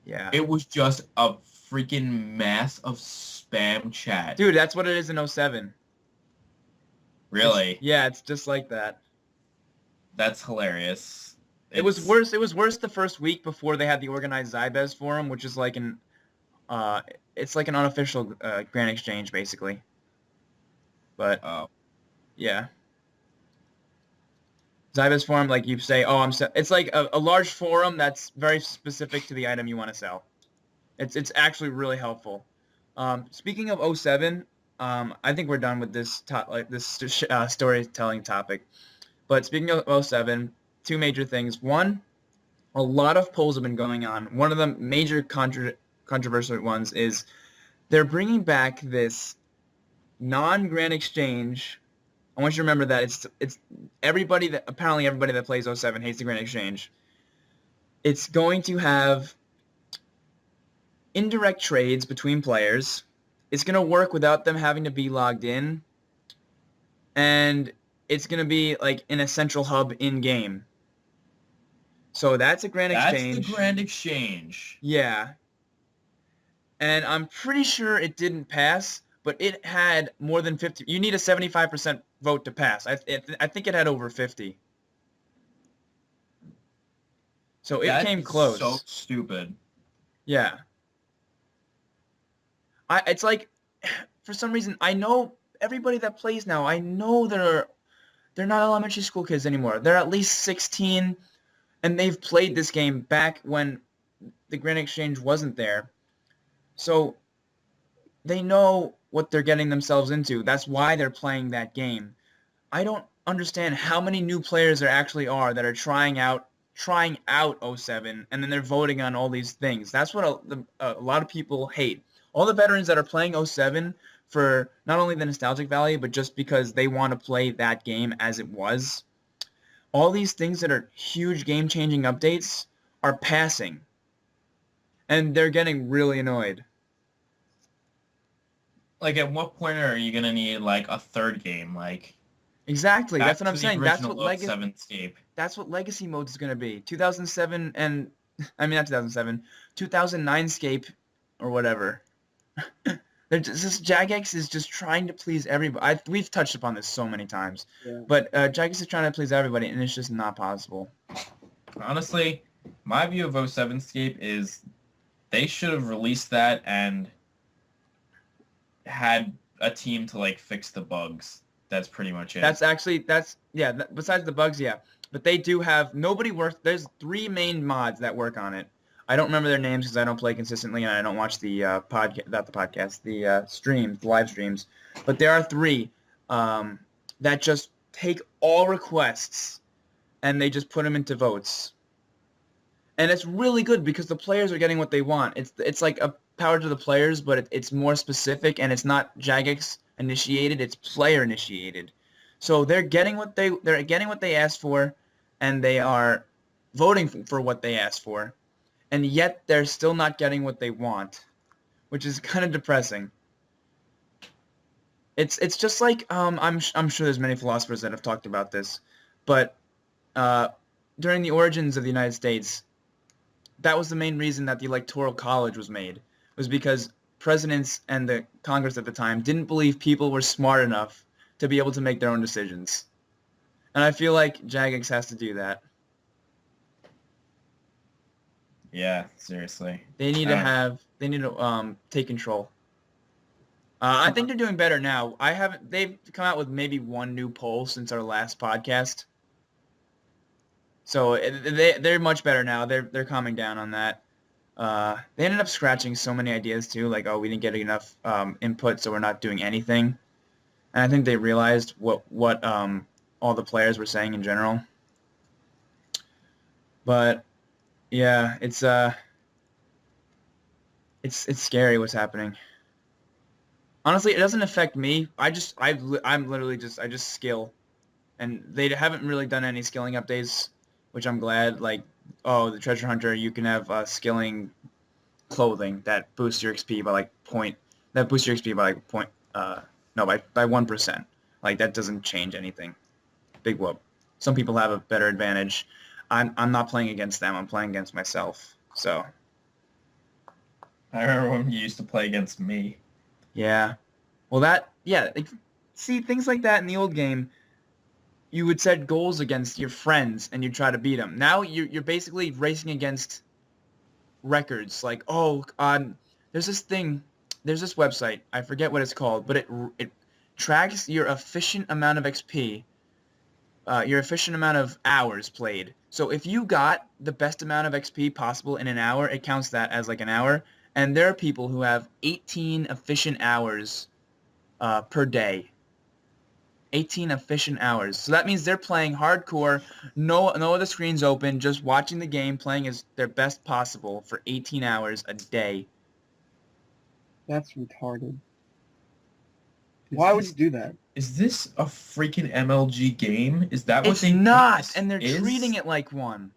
Yeah. it was just a freaking mass of spam chat. Dude, that's what it is in 07. Really? It's just like that. That's hilarious. It was It's worse. It was worse the first week before they had the organized Zybez forum, which is like uh, it's like an unofficial Grand Exchange basically. But oh yeah, Zybez forum, like you say, oh, it's like a large forum that's very specific to the item you want to sell. It's actually really helpful. Speaking of '07, I think we're done with this storytelling topic. But speaking of '07, two major things. One, a lot of polls have been going on. One of the major controversial ones is they're bringing back this non-Grand Exchange. I want you to remember that it's apparently everybody that plays '07 hates the Grand Exchange. It's going to have indirect trades between players. It's going to work without them having to be logged in. And it's going to be like in a central hub in-game. So that's a Grand that's the Exchange. Grand Exchange. Yeah. And I'm pretty sure it didn't pass, but it had more than 50. You need a 75% vote to pass. I think it had over 50. So it That came is close. so stupid. Yeah. It's like, for some reason, I know everybody that plays now, I know they're not elementary school kids anymore. They're at least 16, and they've played this game back when the Grand Exchange wasn't there. So they know what they're getting themselves into. That's why they're playing that game. I don't understand how many new players there actually are that are trying out '07, and then they're voting on all these things. That's what a lot of people hate. All the veterans that are playing '07 for not only the nostalgic value, but just because they want to play that game as it was. All these things that are huge game-changing updates are passing, and they're getting really annoyed. Like, at what point are you gonna need like a third game? Like, Exactly. That's back what I'm to the saying. original '07 Scape. That's what Legacy Mode is going to be. 2007 and I mean not 2007, 2009 Scape or whatever. This Jagex is just trying to please everybody. We've touched upon this so many times, Yeah. but Jagex is trying to please everybody, and it's just not possible. Honestly, my view of '07 Scape is they should have released that and had a team to like fix the bugs. That's pretty much it. Besides the bugs, yeah. But they do have there's 3 main mods that work on it. I don't remember their names because I don't play consistently and I don't watch the streams, the live streams. But there are 3 that just take all requests and they just put them into votes. And it's really good because the players are getting what they want. It's like a power to the players, but it's more specific and it's not Jagex initiated, it's player initiated. So they're getting what they asked for, and they are voting for what they asked for, and yet they're still not getting what they want, which is kind of depressing. It's just like I'm sure there's many philosophers that have talked about this, but during the origins of the United States, that was the main reason that the Electoral College was made, was because presidents and the Congress at the time didn't believe people were smart enough to be able to make their own decisions. And I feel like Jagex has to do that. Yeah, seriously. They need to take control. I think they're doing better now. They've come out with maybe 1 new poll since our last podcast. So they're much better now. They're calming down on that. They ended up scratching so many ideas too, like, oh, we didn't get enough input, so we're not doing anything. And I think they realized what all the players were saying in general. But yeah, it's scary what's happening. Honestly, it doesn't affect me. I just skill, and they haven't really done any skilling updates. which I'm glad. Like, oh, the treasure hunter, you can have skilling clothing that boosts your XP by like that boosts your XP by like no, by 1%. Like that doesn't change anything. Big whoop. Some people have a better advantage. I'm not playing against them. I'm playing against myself. So I remember when you used to play against me. yeah. Well, like, see things like that in the old game. You would set goals against your friends and you try to beat them. Now you're basically racing against records. Like, oh, there's this thing, there's this website. I forget what it's called, but it tracks your efficient amount of XP, your efficient amount of hours played. So if you got the best amount of XP possible in an hour, it counts that as like an hour. And there are people who have 18 efficient hours per day. 18 efficient hours. So that means they're playing hardcore, no other screens open, just watching the game, playing as their best possible for 18 hours a day. That's retarded. Why would you do that? Is this a freaking MLG game? Is that what It's they not, think and they're this treating is? it like one.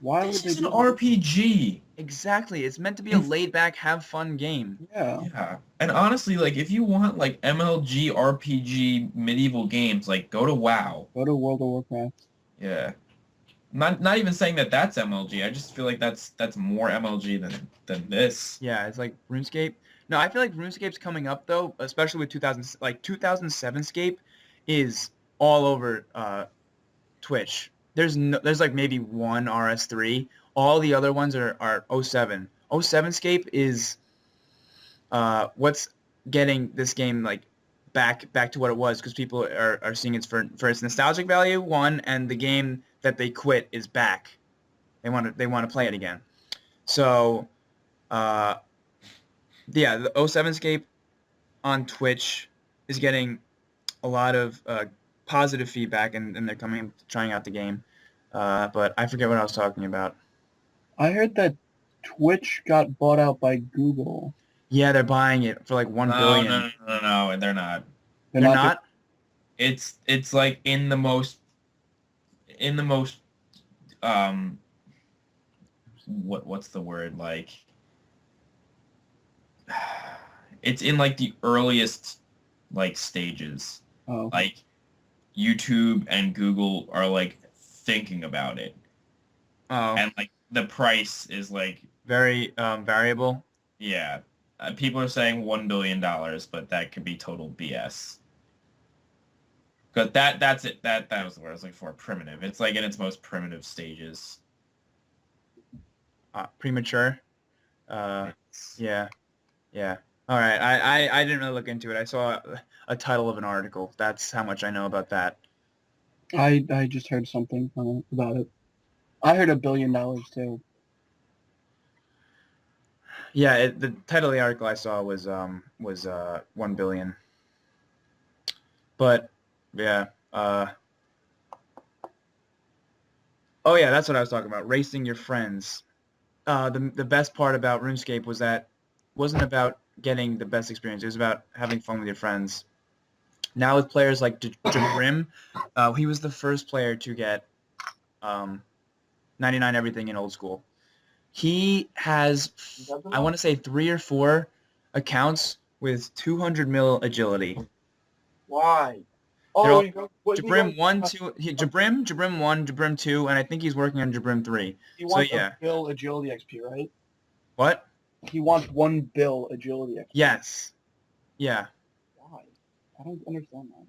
Why would This they is an do that? RPG. Exactly. It's meant to be a laid-back, have fun game. Yeah. Yeah. And honestly, like if you want like MLG RPG medieval games, like go to WoW. Go to World of Warcraft. Yeah. Not even saying that that's MLG. I just feel like that's more MLG than this. Yeah, it's like RuneScape. No, I feel like RuneScape's coming up though, especially with 2007 Scape is all over Twitch. There's like maybe one RS3. All the other ones are '07. '07 Scape is what's getting this game like back to what it was because people are seeing it for its nostalgic value, one, and the game that they quit is back. They want to play it again. So yeah, the '07 Scape on Twitch is getting a lot of positive feedback, and they're trying out the game. But I forget what I was talking about. I heard that Twitch got bought out by Google. Yeah, they're buying it for like 1 No, billion. no, they're not. They're They're not not? It's like in the most what's the word, like it's in like the earliest like stages. Oh. Like YouTube and Google are like thinking about it. Oh, And like the price is like, very variable. yeah, people are saying $1 billion, but that could be total BS. Because that's it. That was the word I was looking for. Primitive. It's like in its most primitive stages. Premature. Yeah. All right. I didn't really look into it. I saw a title of an article. That's how much I know about that. I just heard something about it. I heard $1 billion too. Yeah, the title of the article I saw was 1 billion. But yeah. Oh yeah, that's what I was talking about. Racing your friends. The best part about RuneScape was that it wasn't about getting the best experience. It was about having fun with your friends. Now with players like Jabrim, he was the first player to get 99 everything in old school. He has, I want to say 3 or 4 accounts with 200 mil agility. Why? They're all- Jabrim Jabrim 1, 2, Jabrim 1, Jabrim 2, and I think he's working on Jabrim 3. He wants yeah. a bill agility XP, right? What? He wants 1 bill agility XP. Yes. Yeah. Why? I don't understand that.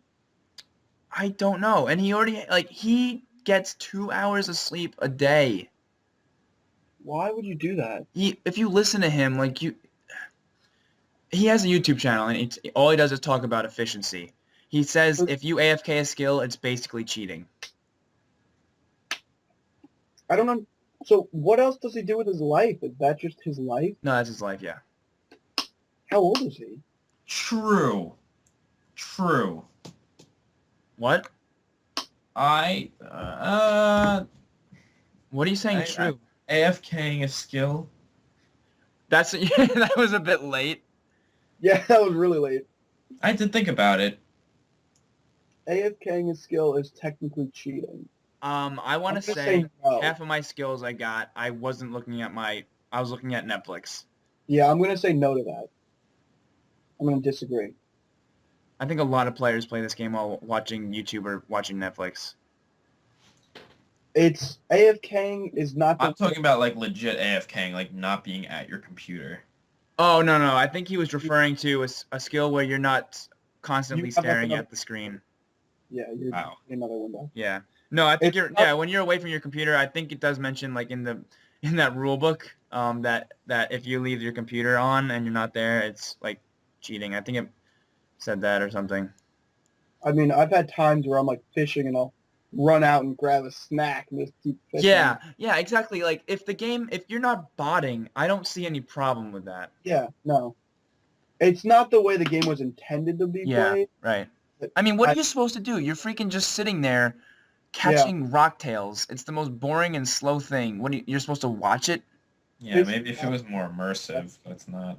I don't know. And he gets 2 hours of sleep a day. Why would you do that? If you listen to him, he has a YouTube channel, and all he does is talk about efficiency. He says if you AFK a skill, it's basically cheating. I don't know. So what else does he do with his life? Is that just his life? No, that's his life, yeah. How old is he? True. What? I What are you saying true? AFKing a skill. That was a bit late. Yeah, that was really late. I had to think about it. AFKing a skill is technically cheating. I want I'm to gonna say say no. half of my skills I wasn't looking at I was looking at Netflix. Yeah, I'm gonna say no to that. I'm gonna disagree. I think a lot of players play this game while watching YouTube or watching Netflix. It's AFKing is not I'm the talking about like legit AFKing, like not being at your computer. Oh, no, no. I think he was referring to a skill where you're not you constantly have like staring another at the screen. you're Wow. in another window. Yeah. No, I think It's not, when you're away from your computer, I think it does mention like in that rule book that if you leave your computer on and you're not there, it's like cheating. I think it said that or something. I mean, I've had times where I'm like fishing and I'll run out and grab a snack and just keep fishing. Yeah, yeah, exactly. Like if you're not botting, I don't see any problem with that. Yeah, no. It's not the way the game was intended to be Yeah, played. right. But I mean, what are I, you supposed to do? You're freaking just sitting there yeah, catching rocktails. It's the most boring and slow thing. You're supposed to watch it? Yeah, this maybe if it was more immersive, but it's not.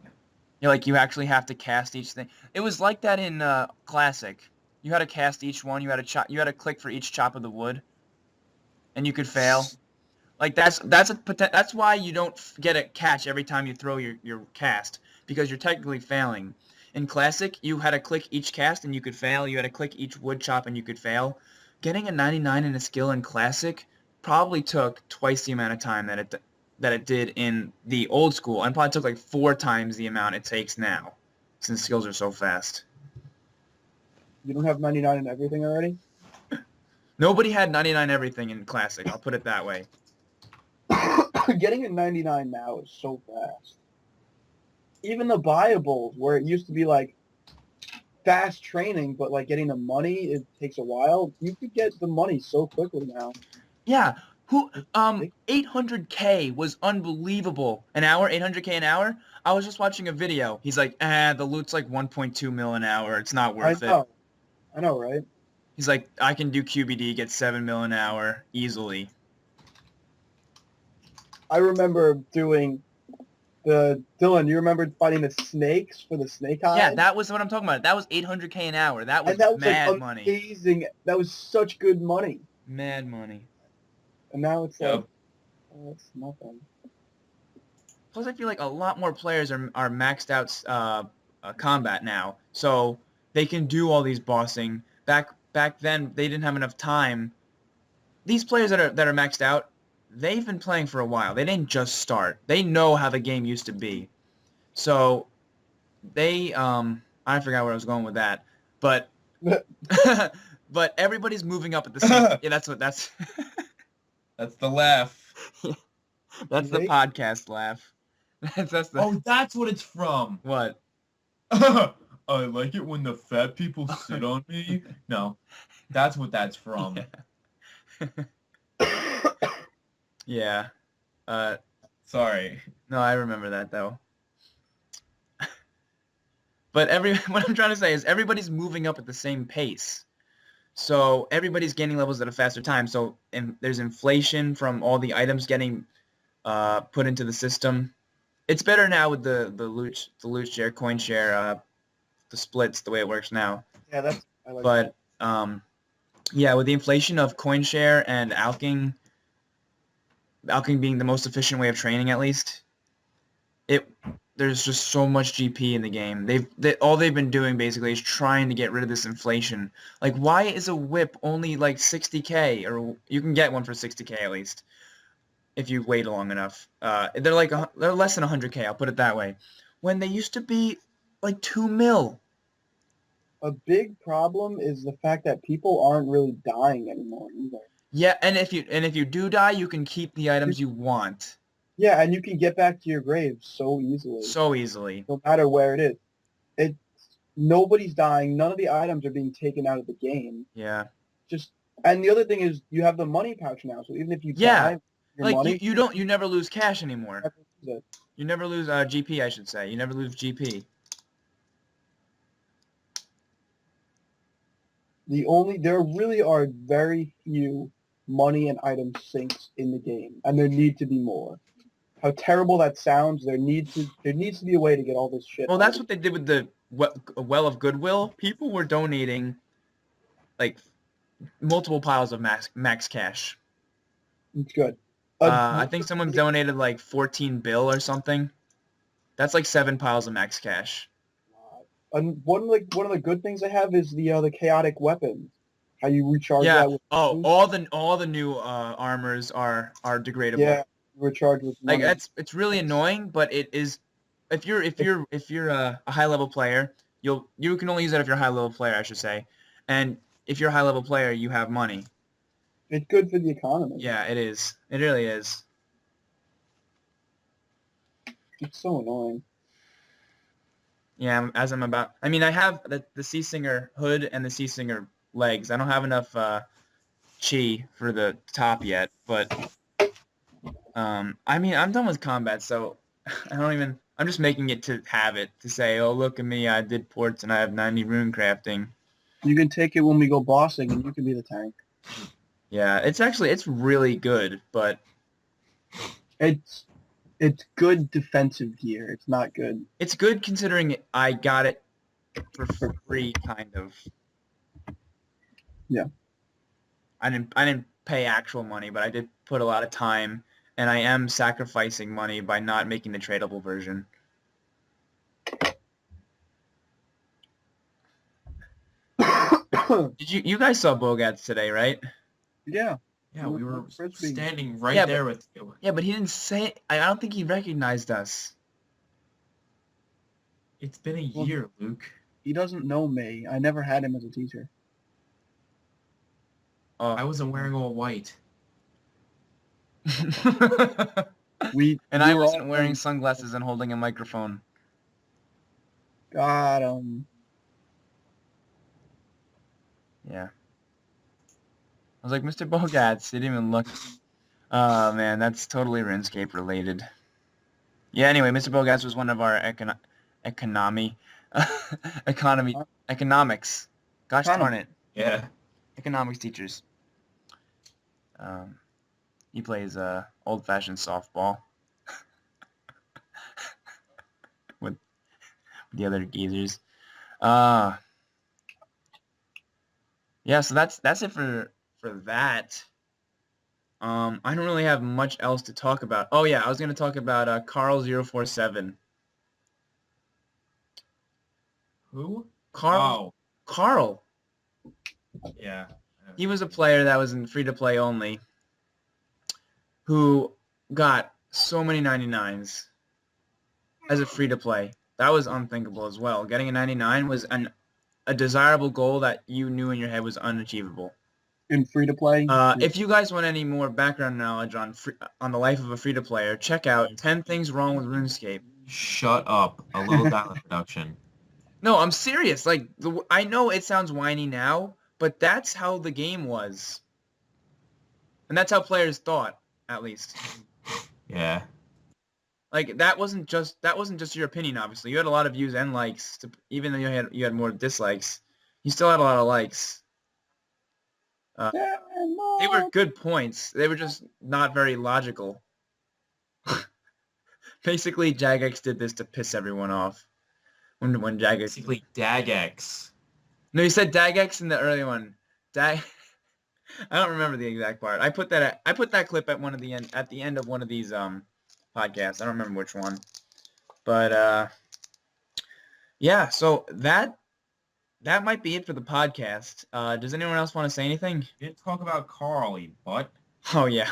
You actually have to cast each thing. It was like that in Classic. You had to cast each one. You had to click for each chop of the wood, and you could fail. Like that's why you don't get a catch every time you throw your cast, because you're technically failing. In Classic, you had to click each cast and you could fail. You had to click each wood chop and you could fail. Getting a 99 in a skill in Classic probably took twice the amount of time that it did in the old school, and probably took like 4 times the amount it takes now, since skills are so fast. you don't have 99 in everything already. Nobody had 99 everything in Classic. I'll put it that way. Getting a 99 now is so fast. Even the buyables, where it used to be like fast training, but like getting the money, it takes a while. You could get the money so quickly now. Yeah, 800K was unbelievable. An hour, 800K an hour? I was just watching a video. He's like, the loot's like 1.2 mil an hour. It's not I worth it. know. I know, right? He's like, I can do QBD, get 7 mil an hour easily. I remember doing Dylan, you remember fighting the snakes for the snake hide? Yeah, that was what I'm talking about. That was 800K an hour. That was And that was mad like money. amazing. That was such good money. Mad money. And now it's Yep. like, oh, it's nothing. Plus, I feel like a lot more players are maxed out combat now, so they can do all these bossing. Back then, they didn't have enough time. These players that are maxed out, they've been playing for a while. They didn't just start. They know how the game used to be. So they I forgot where I was going with that, but but everybody's moving up at the same. Yeah, that's That's the laugh. that's the They- podcast laugh. That's the Oh, that's what it's from. what? I like it when the fat people sit on me. No, that's what that's from. Yeah. Sorry. No, I remember that though. But what I'm trying to say is everybody's moving up at the same pace. So everybody's gaining levels at a faster time. So there's inflation from all the items getting put into the system. It's better now with the loot share, coin share, the splits, the way it works now. Yeah, I like But that. yeah, with the inflation of coin share and alching being the most efficient way of training, at least, there's just so much GP in the game. All they've been doing basically is trying to get rid of this inflation. Like, why is a whip only like 60K, or you can get one for 60K at least if you wait long enough. They're less than 100K. I'll put it that way. When they used to be like 2 mil. A big problem is the fact that people aren't really dying anymore either. Yeah, and if you do die, you can keep the items you want Yeah, and you can get back to your grave so easily, so easily. no matter where it is. Nobody's dying. None of the items are being taken out of the game. Yeah. And the other thing is you have the money pouch now, so even if you Yeah. die, your Like money, you never lose cash anymore. never lose it. You never lose GP, I should say. You never lose GP. There really are very few money and item sinks in the game, and there need to be more. How terrible that sounds, there needs to be a way to get all this shit. Well, out that's of what they did with the Well of Goodwill. People were donating like multiple piles of max cash. It's good. I think someone donated like 14 bill or something. That's like 7 piles of max cash. And one of the good things they have is the chaotic weapons. How you recharge Yeah. that with Oh, money. all the new armors are degradable. Yeah, recharge with Like money. it's really annoying, but it is. If you're a high level player, you can only use that if you're a high level player, I should say. And if you're a high level player, you have money. It's good for the economy. Yeah, it is. It really is. It's so annoying. Yeah, as I'm about. I mean, I have the Sea Singer hood and the Sea Singer legs. I don't have enough chi for the top yet, but I mean, I'm done with combat, so I don't even. I'm just making it to have it to say, oh, look at me, I did ports and I have 90 rune crafting. You can take it when we go bossing, and you can be the tank. Yeah, it's really good, but It's good defensive gear. It's not good. it's good considering I got it for free, kind of. Yeah. I didn't pay actual money, but I did put a lot of time, and I am sacrificing money by not making the tradable version. Did you guys saw Bogats today, right? Yeah. Yeah, we were Frisbee. standing right Yeah, there with you. Yeah, but he didn't say. I don't think he recognized us. It's been a Well, year, Luke. He doesn't know me. I never had him as a teacher. I wasn't wearing all white. We And we I were wasn't all wearing sunglasses and holding a microphone. God, Yeah. I was like, Mr. Bogats, he didn't even look. Oh, man, that's totally RuneScape related. Yeah, anyway, Mr. Bogats was one of our economics. Gosh darn it. Yeah. Economics teachers. He plays old-fashioned softball with the other geezers. Yeah, so that's it for that. I don't really have much else to talk about. Oh yeah, I was gonna talk about Carl047. Who? Carl. Carl. Yeah. He was a player that was in free-to-play only, who got so many 99s as a free-to-play. That was unthinkable as well. Getting a 99 was a desirable goal that you knew in your head was unachievable. in free to play. If you guys want any more background knowledge on the life of a free-to-player, check out 10 Things Wrong with RuneScape. Shut up. A little dialogue production. No, I'm serious. Like, I know it sounds whiny now, but that's how the game was. And that's how players thought, at least. Yeah. Like, that wasn't just your opinion, obviously. You had a lot of views and likes, even though you had more dislikes. You still had a lot of likes. They were good points. They were just not very logical. Basically, Jagex did this to piss everyone off. When Jagex... Basically, Dagex. No, you said Dagex in the early one. I don't remember the exact part. I put that clip at the end of one of these podcasts. I don't remember which one. But yeah, so that might be it for the podcast. Does anyone else want to say anything? You didn't talk about Carl, you butt. Oh yeah.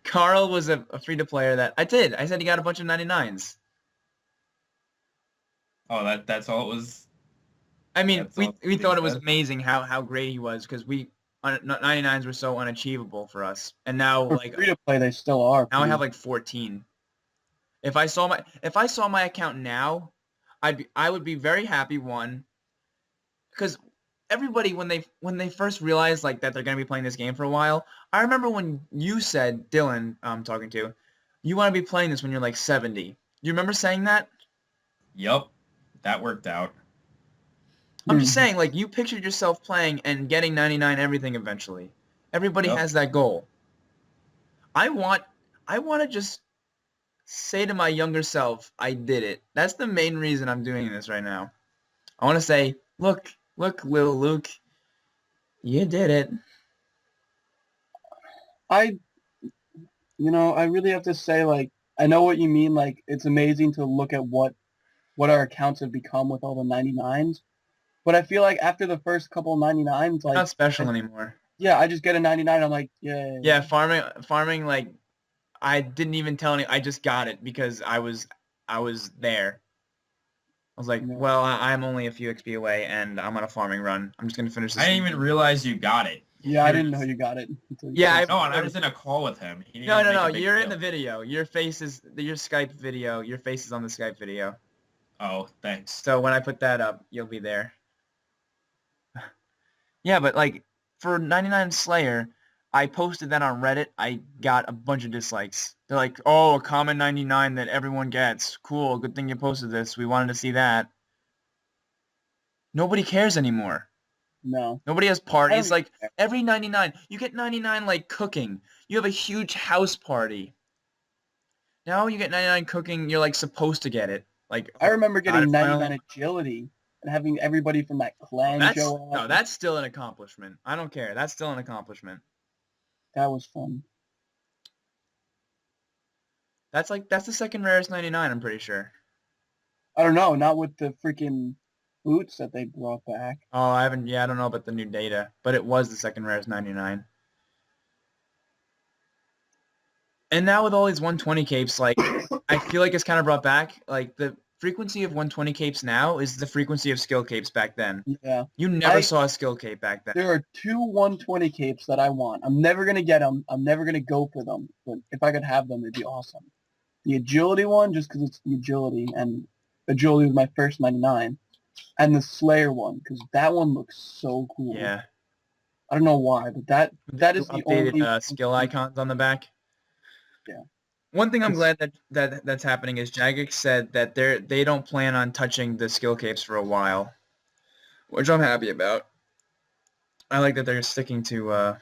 Carl was a free-to-player that I did. I said he got a bunch of 99s. Oh, that's all it was. I mean, That's all we thought it was said. amazing how great he was because 99s were so unachievable for us. And now For like free to play, they still are. now I have like 14. If I saw my account now, I would be very happy, one, because everybody when they first realized like that they're gonna be playing this game for a while. I remember when you said, Dylan, I'm talking to, you want to be playing this when you're like 70. You remember saying that? Yup. That worked out. I'm just saying, like, you pictured yourself playing and getting 99 everything eventually. Everybody Yep. has that goal. I want to just say to my younger self, I did it. That's the main reason I'm doing this right now. I want to say, look, little Luke, you did it. I, I really have to say, like, I know what you mean. Like, it's amazing to look at what our accounts have become with all the 99s. But I feel like after the first couple of 99s, They're like, not special anymore. yeah, I just get a 99. I'm like, yeah, Yeah, farming like I didn't even tell any. I just got it because I was there. I was like, you know. well, I'm only a few XP away, and I'm on a farming run. I'm just gonna finish I this. didn't even realize you got it. Yeah, I didn't know you got it until you Yeah, said I No, so. and I was in a call with him. He didn't no, even no, make no. a big You're in deal. the video. Your face is your Skype video. Your face is on the Skype video. Oh, thanks. So when I put that up, you'll be there. Yeah, but like for 99 Slayer, I posted that on Reddit. I got a bunch of dislikes. They're like, "Oh, a common 99 that everyone gets. Cool. Good thing you posted this. We wanted to see that." Nobody cares anymore. No, Nobody has I don't parties. even Like care. every 99, you get 99 like cooking. You have a huge house party. Now you get 99 cooking, you're like supposed to get it. Like, I oh, remember got getting it finally. 99 agility and having everybody from that Oh, clan that's show up. no, that's still an accomplishment. I don't care. That's still an accomplishment. That was fun. That's the second rarest 99, I'm pretty sure. I don't know, not with the freaking boots that they brought back. Oh, I haven't. Yeah, I don't know about the new data, but it was the second rarest 99. And now with all these 120 capes, like I feel like it's kind of brought back. Like the frequency of 120 capes now is the frequency of skill capes back then. Yeah. You never I saw a skill cape back then. There are two 120 capes that I want. I'm never going to get them. I'm never going to go for them. But if I could have them, it'd be awesome. The agility one, just because it's the agility, and agility was my first 99. And the Slayer one, because that one looks so cool. Yeah. I don't know why, but that is the Updated only skill icons on the back. Yeah. One thing I'm It's, glad that's happening is Jagex said that they don't plan on touching the skill capes for a while, which I'm happy about. I like that they're sticking to.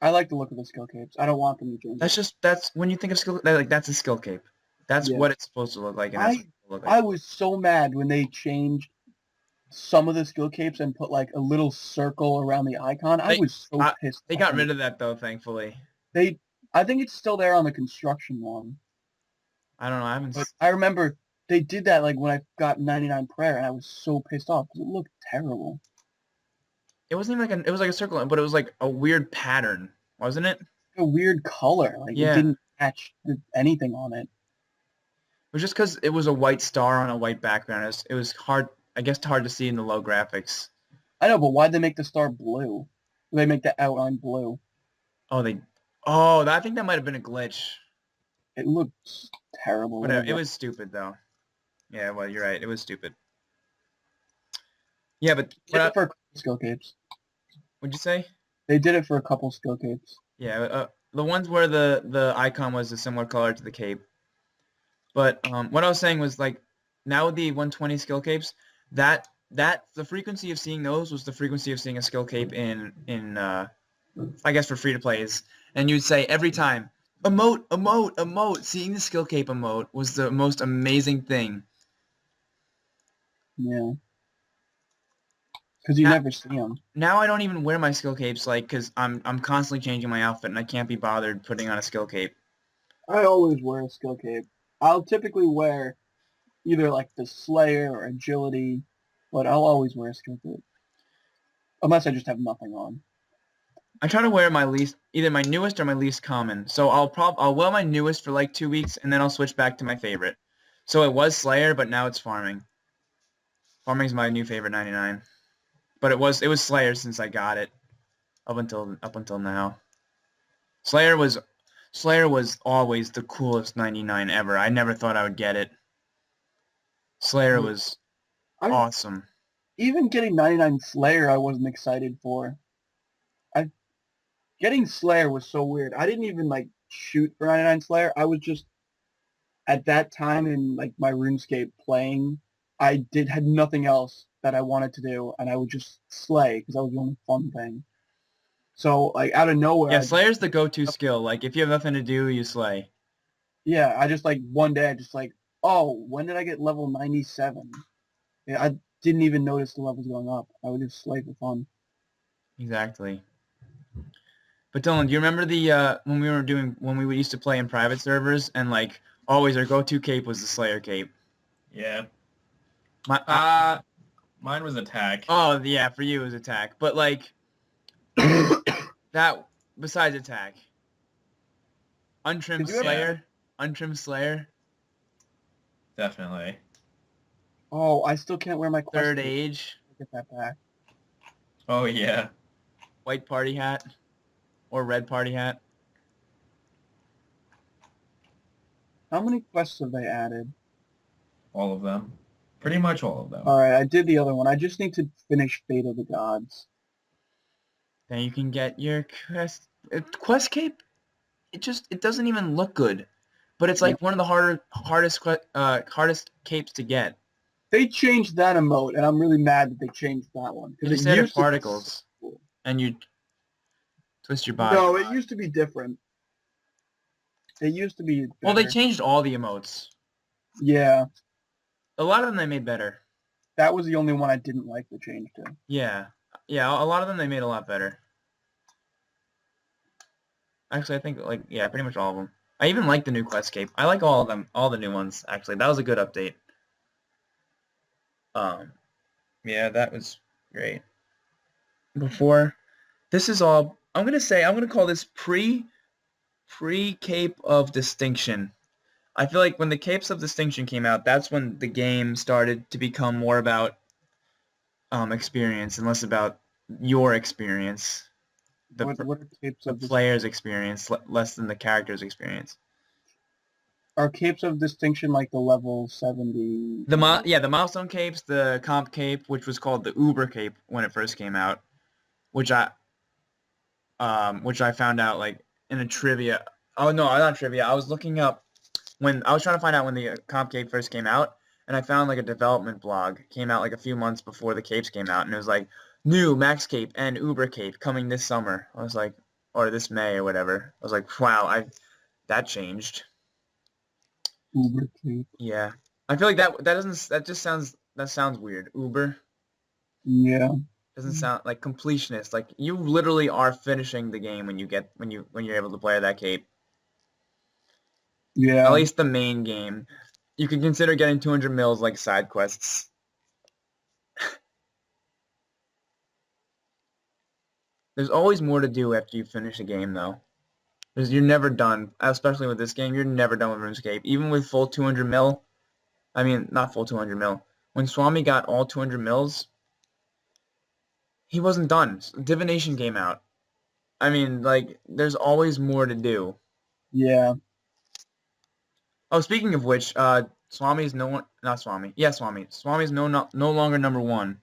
I like the look of the skill capes. I don't want them to change it. That's when you think of skill, that's a skill cape. That's Yeah. what it's supposed to look like, and that's what I it will look I like. was so mad when they changed some of the skill capes and put like a little circle around the icon. I They was so pissed they off. got rid of that though, thankfully. I think it's still there on the construction one. I don't know. I haven't. But I remember they did that like when I got 99 prayer, and I was so pissed off because it looked terrible. It wasn't even like it was like a circle, but it was like a weird pattern, wasn't it? A weird color, like it Yeah. didn't match anything on it. It was just because it was a white star on a white background. It was hard, I guess, hard to see in the low graphics. I know, but why'd they make the star blue? They make the outline blue. Oh, I think that might have been a glitch. It looks terrible. Whatever. It was stupid though. Yeah, well, you're right. It was stupid. Yeah, but They did it for a couple skill capes. what'd you say? They did it for a couple skill capes. Yeah, the ones where the icon was a similar color to the cape. But what I was saying was like now with the 120 skill capes, that the frequency of seeing those was the frequency of seeing a skill cape in I guess for free to plays, and you'd say every time emote, emote, emote. Seeing the skill cape emote was the most amazing thing. Yeah. Because you Now, never see them. now I don't even wear my skill capes like because I'm constantly changing my outfit and I can't be bothered putting on a skill cape. I always wear a skill cape. I'll typically wear either like the Slayer or Agility, but I'll always wear a skill cape. Unless I just have nothing on. I try to wear either my newest or my least common. So I'll wear my newest for like 2 weeks and then I'll switch back to my favorite. So it was Slayer, but now it's farming. Farming's my new favorite 99. But it was Slayer since I got it up until now. Slayer was always the coolest 99 ever. I never thought I would get it. Slayer was I awesome. Even getting 99 Slayer I wasn't excited for. Getting Slayer was so weird. I didn't even like shoot for 99 Slayer. I was just at that time in like my RuneScape playing. Had nothing else that I wanted to do, and I would just slay because that was the only fun thing. So like out of nowhere, Yeah, Slayer's the go-to skill. Like if you have nothing to do, you slay. I just like one day I just like, oh, when did I get level 97? Yeah, I didn't even notice the levels going up. I would just slay for fun. Exactly. But Dylan, do you remember the when we used to play in private servers and like always our go-to cape was the Slayer cape? Yeah. My, Mine was attack. oh yeah, for you it was attack, but like that besides attack, untrimmed Did you ever? Slayer, untrimmed Slayer, Definitely. Oh, I still can't wear my quest third cape. age, Get that back. Oh yeah. white party hat, or red party hat. How many quests have they added? All of them. Pretty much all of them. All right, I did the other one. I just need to finish Fate of the Gods. Then you can get your quest cape. It doesn't even look good, but it's like one of the hardest capes to get. They changed that emote, and I'm really mad that they changed that one. You Because just it added used to be particles, so cool. and you twist your body. No, it used to be different. It used to be Well, they better. changed all the emotes. Yeah, A lot of them they made better. that was the only one I didn't like the change to. Yeah, a lot of them they made a lot better. Actually, I think like pretty much all of them. I even like the new quest cape. I like all of them, all the new ones. Actually, that was a good update. Yeah, that was great. Before, this is all. I'm gonna call this pre-Cape of Distinction. I feel like when the Capes of Distinction came out, that's when the game started to become more about experience and less about your experience, What are capes the of player's experience, less than the character's experience. Are capes of distinction like the level 70? The milestone capes, the comp cape, which was called the Uber cape when it first came out, which I found out like in a trivia. Oh no, not trivia. I was looking up when I was trying to find out when the comp cape first came out, and I found like a development blog came out like a few months before the capes came out, and it was like new Max Cape and Uber Cape coming this summer. I was like, or this May or whatever. I was like, wow, that changed. Uber cape. Yeah, I feel like that sounds weird. Uber Yeah. doesn't sound like completionist. Like you literally are finishing the game when you're able to play that cape. Yeah. At least the main game. You can consider getting 200 mils like side quests. There's always more to do after you finish a game, though. Because you're never done, especially with this game. You're never done with RuneScape. Even with full 200 mil, I mean, not full 200 mil. When Swami got all 200 mils, he wasn't done. Divination came out. I mean, like, there's always more to do. Yeah. Oh, speaking of which, Swami's not Swami. Yeah, Swami. Swami's no longer number one.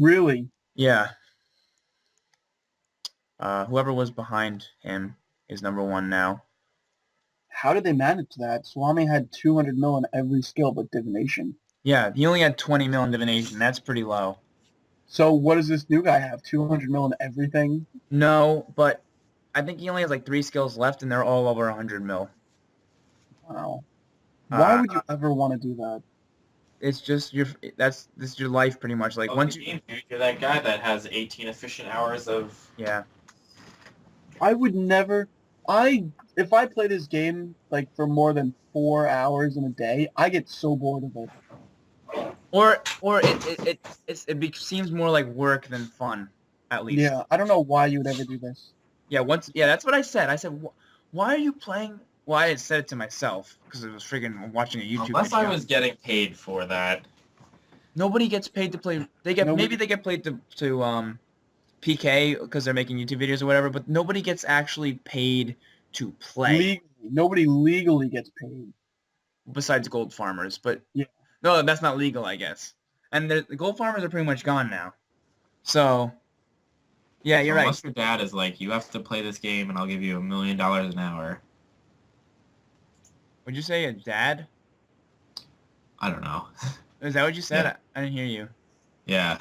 Really? Yeah. Whoever was behind him is number one now. How did they manage that? Swami had 200 mil in every skill but divination. Yeah, he only had 20 mil in divination. That's pretty low. So what does this new guy have? 200 mil in everything? No, but I think he only has like 3 skills left, and they're all over 100 mil. Wow. Why would you ever want to do that? It's just this is your life pretty much. Like once you, You're that guy that has 18 efficient hours of. yeah. I would never. If I play this game like for more than 4 hours in a day, I get so bored of it. Or seems more like work than fun, at least. Yeah, I don't know why you would ever do this. Yeah, that's what I said. I said, why are you playing? Well, I had said it to myself because it was freaking watching a YouTube Unless video. I was getting paid for that. Nobody gets paid to play. Maybe they get paid to PK because they're making YouTube videos or whatever, but nobody gets actually paid to play. Nobody legally gets paid. Besides gold farmers, but yeah. No, that's not legal, I guess. And the gold farmers are pretty much gone now. So, yeah, you're right. Unless your dad is like, you have to play this game and I'll give you $1 million an hour. Would you say a dad? I don't know. Is that what you said? Yeah. I didn't hear you. Yeah.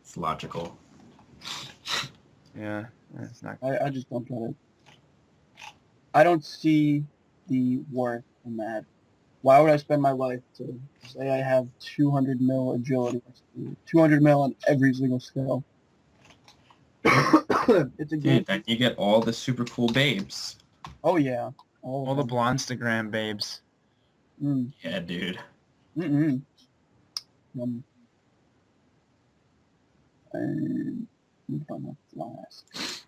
It's logical. Yeah, that's not. I just don't get it. I don't see the worth in that. Why would I spend my life to say I have 200 mil agility, 200 mil on every single skill? It's a game. Dude, then you get all the super cool babes. Oh yeah, all All of the them. Blondstagram babes. Mm. Yeah, dude. Mm-mm. And on the last.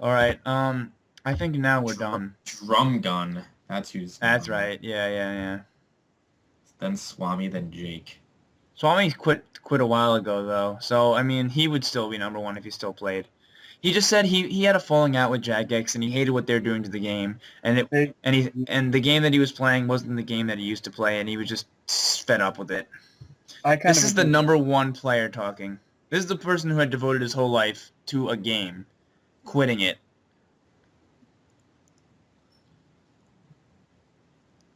All right. I think now we're done. Drum Gun. That's who's That's number one. right. Yeah. Then Swami, then Jake. Swami quit a while ago though, so I mean he would still be number one if he still played. He just said he had a falling out with Jagex and he hated what they were doing to the game, They, and the game that he was playing wasn't the game that he used to play, and he was just fed up with it. I kind This of is the agree. number one player talking. This is the person who had devoted his whole life to a game, quitting it.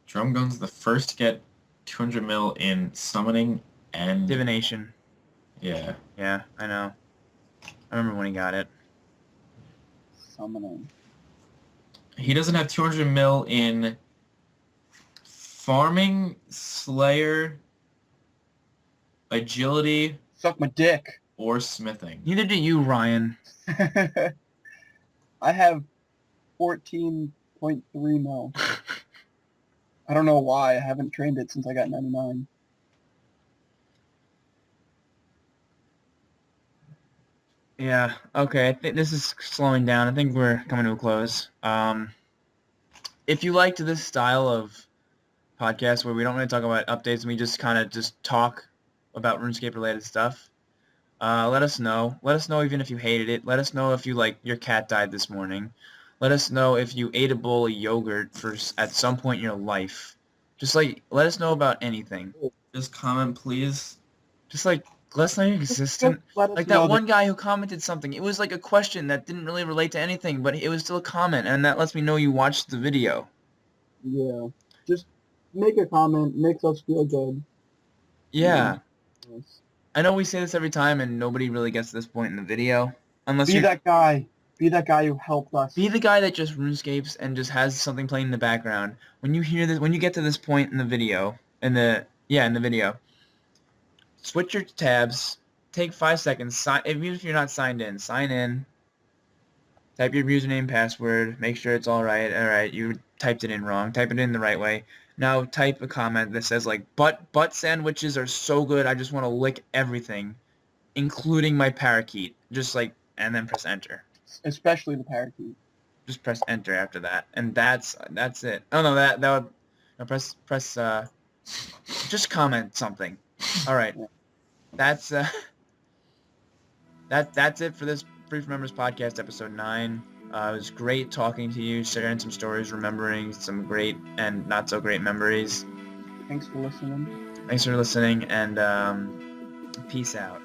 Drum Gun's the first to get 200 mil in summoning and... Divination. Yeah. Yeah, I know. I remember when he got it. Summoning. He doesn't have 200 mil in farming, Slayer, agility, Suck my dick. or smithing. Neither do you, Ryan. I have 14.3 mil. I don't know why. I haven't trained it since I got 99. Yeah, okay, I think this is slowing down. I think we're coming to a close. If you liked this style of podcast where we don't really talk about updates and we just kind of just talk about RuneScape related stuff, let us know. Let us know even if you hated it. Let us know if you like your cat died this morning. Let us know if you ate a bowl of yogurt at some point in your life. Just like let us know about anything. Just comment, please. Just like let us know you're consistent. Let us Like know that one guy who commented something. It was like a question that didn't really relate to anything, but it was still a comment, and that lets me know you watched the video. Yeah. Just make a comment. Makes us feel good. Yeah. Yes. I know we say this every time, and nobody really gets to this point in the video. Unless Be you're... that guy. Be that guy who helped us. Be the guy that just RuneScapes and just has something playing in the background. When you hear this, when you get to this point in the video, in the video, switch your tabs, take 5 seconds, even if you're not signed in, sign in, type your username and password, make sure it's alright, you typed it in wrong, type it in the right way. Now type a comment that says like, butt sandwiches are so good, I just want to lick everything, including my parakeet. Just like, and then press enter. Especially the parakeet. Just press enter after that, and that's it. Oh no, that would no, press just comment something. All right, that's that's it for this Brief Members Podcast episode 9. It was great talking to you, sharing some stories, remembering some great and not so great memories. Thanks for listening. Thanks for listening, and peace out.